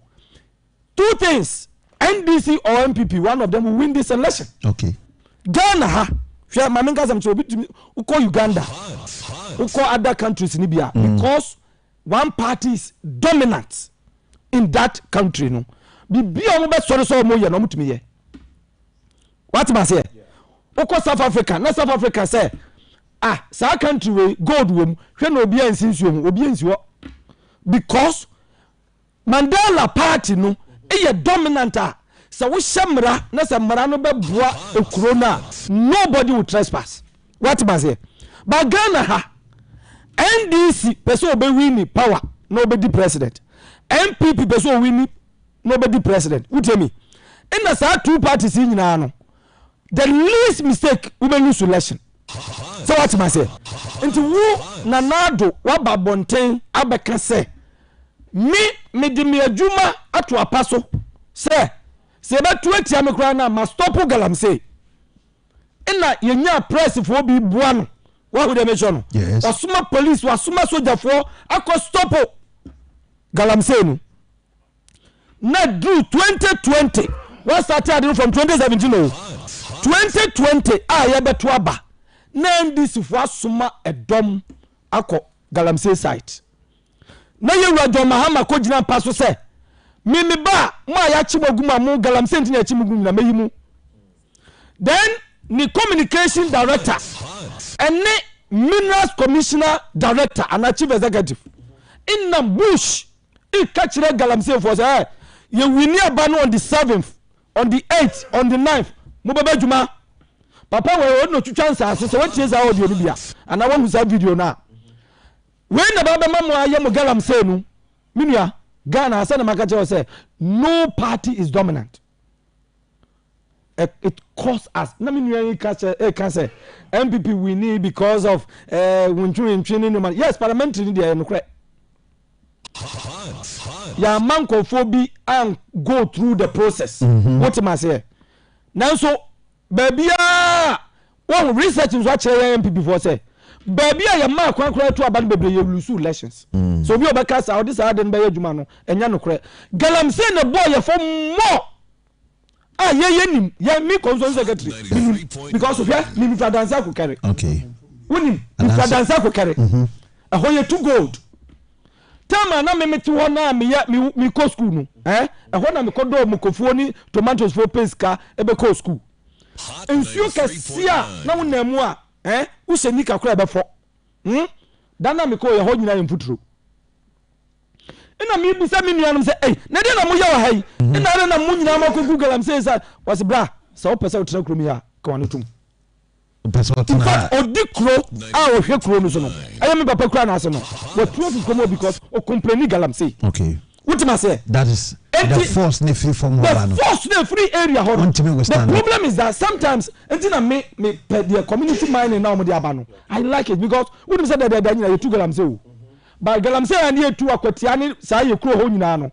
2 things, NDC or MPP, one of them will win this election. Okay. Ghana ha hwe ma menka sam so obitumi uko Uganda uko other countries ni bia because one party is dominant in that country no Biom be so mo ye no mutumi ye what ma say uko South Africa na South Africa say sa country we gold wom hwe na obi ansinsuo mu obi ansiwo because Mandela party no e dominant so we shamra na samra no be boa ekuro na nobody will trespass what ma say but Ghana ha NDC person be win power nobody president MPP person win nobody president what tell me in the sa two parties in no the least mistake we be lose election so what ma say into wo nanado wa babonten abeka say me di me adwuma ato apaso say se betu atia me kra na ma stop galamsey ina yenya press for bi bua no wa hu de me no wasuma police wasuma soldier for akọ stop galamsey no na do 2020 what started from 2017 no 2020 ya betu aba na ndisi for asuma edom akọ galamsey site na yewura John Mahama ko gina paso se mimi ba ma ya chimoguma mu galamsey ntina chimogum na meyimu then ni communication director and ni minerals commissioner director and chief executive in na bush e kachire galamsey for say you win aba no on the 7th on the 8th on the 9th mo baba juma papa we no twitwa nsase so wetie za audio no bia ana won sa video na we na baba mamu aye mo galamsey no minua Ghana asa na makache say no party is dominant. It costs us. Na minua can say MPP we need because of no man. Yes, parliamentary there no correct. Ya mankophobia and go through the process. What am I say? Now so baby one research is what MPP for say. Baby ya ma kwankura to aban bebre ye lose elections. So bi obeka sa odi sa den be adwuma no enya no kore. Galamsey na boy ye for more. Ye nim ye me consult secretary because of here me dancer ko carry. Okay. Woni me dancer ko carry. Ahoye to gold. Tama na me meti ho na me ko school no. Eho na me ko do mo kofuo ni tomatoes for pesca ebe ko school. Ensuo kasia na wonam a use nika kura be fo dana me ko ye ho nyina yemfuturo ina mi bisa mi nuanum se na de na mo ya wa hai ina na mo nyina ma ko google am say was bra so o pese o tena kuro mi ha ka wanu tum pese o tena odi kuro o hwe kuro no so no aye me papa kura na ase no we prove komo because o complain galamsey okay what am I say that is the force ne free from the force ne free area hold the problem is that sometimes until me the community mining now mo dey abano I like it because we say that nyina you two galamsey but galamsey and you two akwatia ni sa ye kuro ho nyina no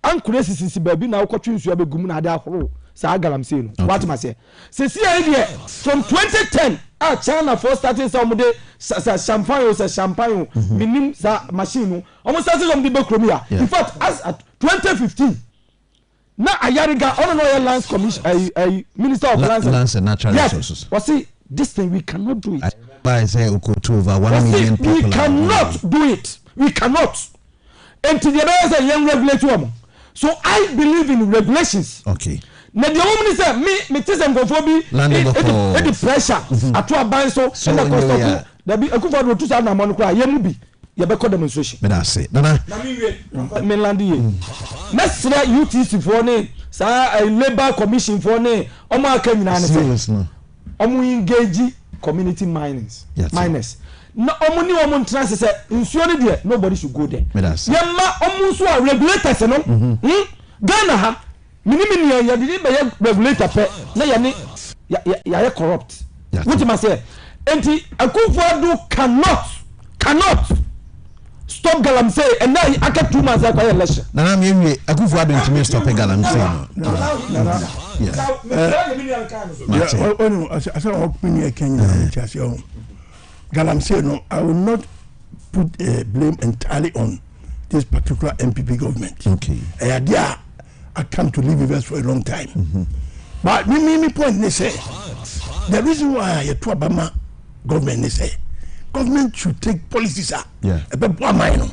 ankure sisi baabi na akotwe nsu abegum na ade ahoro sa galamsey no what am I say sisi here from 2010 China for starting some day champagne minim sa machine no almost started some the bakromia in fact as at 2015 na ayariga on no lands commission minister of lands and natural resources was see this thing we cannot do it by say to over 1 million people we cannot do it we cannot and to the others a young regulator so I believe in regulations okay na the woman say me tizem go for be the pressure ato aban so na cost of da bi akufo do 2000 na mon kra yemu bi ye be demonstration me da say na me land ye next UTC for ne sa labor commission for ne omo aka nyina ne say omo engage community miners na omo ni omo trans say nsuo ne de nobody should go there ye ma omo so regulators no Ghana ha minimum ya did be regulator pe na ya corrupt what am I say enti Akufo-Addo cannot stop galamsey and now aka 2 months after election na me Akufo-Addo ntimi stop galamsey galamsey no I will not put blame entirely on this particular MPP government okay I come to live with us for a long time. But me point they say the reason why you to Obama government is say government should take policies about poor man.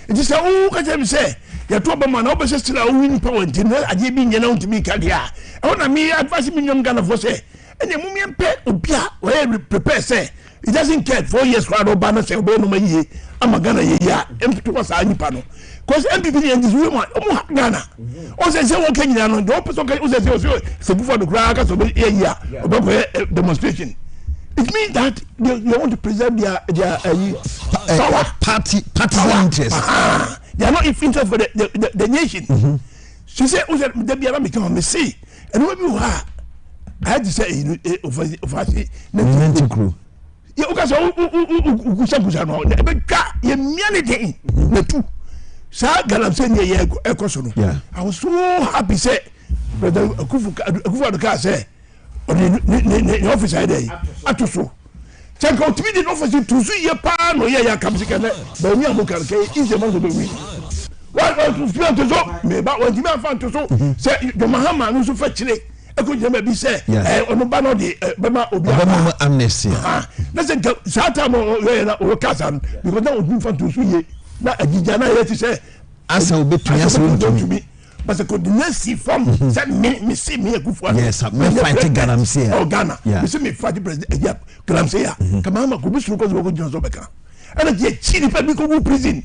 It is oh can say you to Obama na obese still win power until aje bi nyana untimi kadia. I want me advise me young Ghana for say and the moment pay obia we prepare say it doesn't care 4 years crowd Obama say obe no mayi am Ghana ye ya empty was anipa no because MPP and this woman Ghana o say won Kenya no the opposite o say before the crowd so year demonstration. It means that they want to preserve their power, partisan interest. They are not in interest for the nation. She said, "They be around become a see." And when you are, I had to say, crew. Yeah, because I was so happy. Say, Brother Akufu say. The officer there atoso check out me the officer to see your pa no ya come second but me am kan ke is the man to be what to feel to so me ba want me fan to so say the mahama no so fa chire e ko jema bi say ono ba no de be ma obi amnesty na say sata mo na o kasan because na o fan to so ye na agija na ye ti say asa obetunya so me parce que the next form ça me see me Akufu yes me fight Galamsey oh Ghana me see me fight president Galamsey kama ma ko bisu ko zo jonzo beka ana je chi ni pa bi ko prison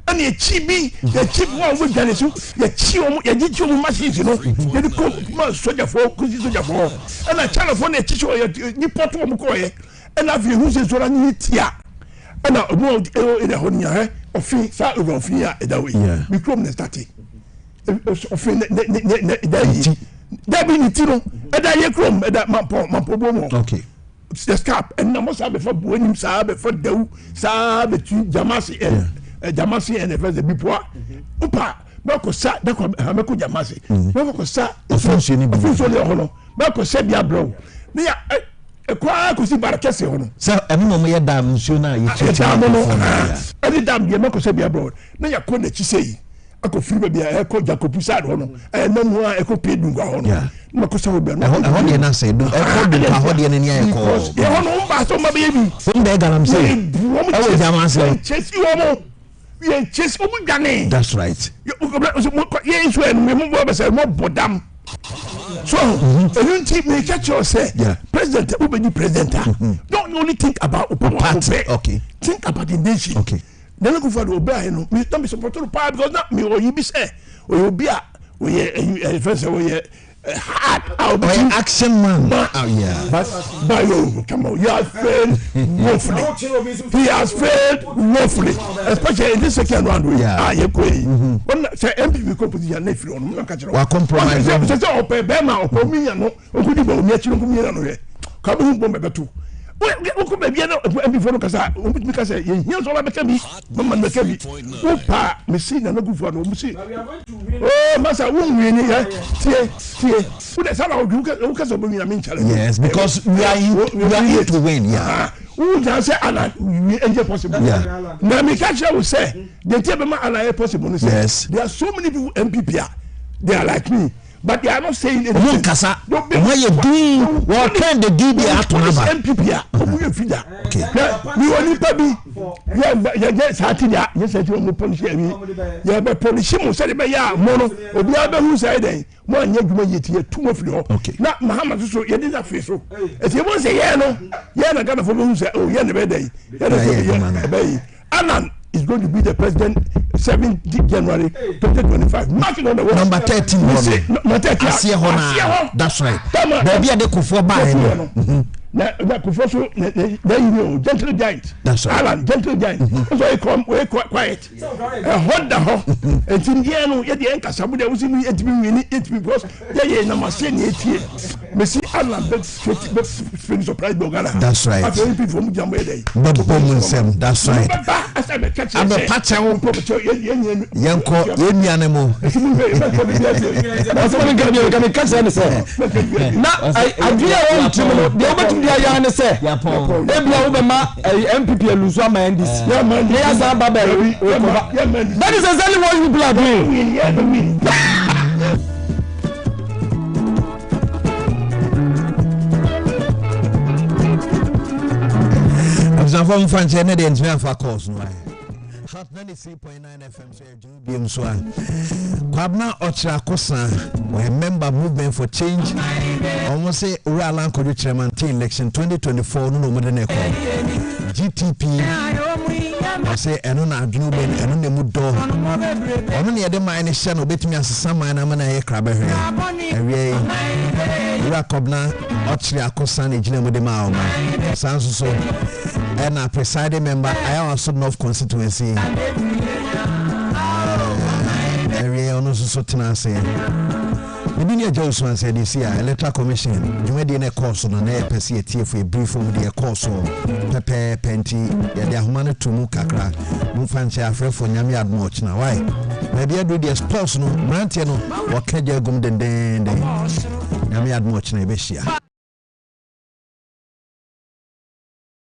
ana ye chi bi ye chi mo wo Ghana so ye chi o ye ji chi o machine no ye ko ma soja fo ko si soja fo ana chala fo na chi o ni poto mo ko ye ana fi hu se so ra ni tia ana mo e da honya ofi sa ofi ya e da we mi krom na start ofin that be nitiro eda ye krom eda mampo bomo okay the scap and na mo sabe for bonim sabe for dew sabe tu jamasi jamasi and the bipoa upa bako sa da ko ameko jamasi bako sa ofin ni le hono bako se bia bro ne ya kwa ko si barakese hono sa emi mo ye dam nsuo na ye checha no edi dam ye mako se bia bro ne ya ko na chi sei ako free baby eko Jacob side hono na mu eko pedungwa hono na ko sawo be no ho de na say do eko de ka ho de ne ya eko ye hono mba so ma be bi fun de Galamsey e jama say chesi wo mo ye chesi o mu gane that's right ye isu en me mo be say mo bodam so you me catch you say president who be president don't only think about party okay think about the nation okay then go for the obey no me don't be support to power because na me oyi bi say oyi a we first we hard out action man but Biom come on you have failed woefully he has failed woefully especially in this second round we you go when say MPP composition na free on ka kire wa compromise say ope be ma ope mi ya no okudi ba omi akire ko mi ya no ye ka bu bo bebetu o be bien before kasa o mi kasa ye here so la be kabi mama be kabi o pa me see na no gufu no see oh masa won win ni tie o de sala o kasa bo mi na me challenge yes because we are here to win who can say ala we possible na me catch you say the tie be ma ala possible yes there are so many people MPP they are like me. But they are not saying anything. Kasa, why you doing? What can the DB act on about? MPP, okay. We only baby. Yes, Saturday. Yes, I told you police. Yeah, but police. Mo said, "Be ya mono." Obi abe who said, "Dey, mo anye dwuma yeti too much for." Okay. Na Muhammad so ye dey that face so. If you want say yeah no, yeah na Ghana for who say, "Oh, yeah na be dey." Yeah be. Anan is going to be the president 7th January 2025. Nothing on the world. Number 13. That's right. Baby, I dey for buy. Na Kufuor so you gentle giant. That's right. Alan gentle giant. So he come we quiet. Hold the ho. And in here no ye dey nkasa bu dey we see me it because ye na machine etie. Me see Alan big spring surprise Bogala. That's right. After people from Jambo dey. But bomb that's right. I'm a patch yanko yemi anemo. That's what I'm going to catch and say. Now I do want to know the dia ya ne se ebia wo be ma MPP elusu ama NDC ya sa baba that is exactly what people are doing. abusanfo mfanche ne de ntimi afa course no Hot 93.9 FM so Biom so Kwabna Ochrakosa we member movement for change almost say Uralan Kodu chairman election 2024 no mo de ne ko GTP I say eno na adwunu ben eno ne mu do ono ne de man ne hye no betumi asesa man na mana ye krabe hwe ewie Urakobna Ochrakosa ne gina mu de ma o sanso so and a presiding member I also North constituency area on so tenase we need Agya Wusu and said this year electoral commission you made in a course on an APC for a brief from the course pepe penti ya de ahumane tumu kakra mfanche afre for nyame admoch na why maybe I do the sports no brantie no wakaje gum den nyame admoch na ebehia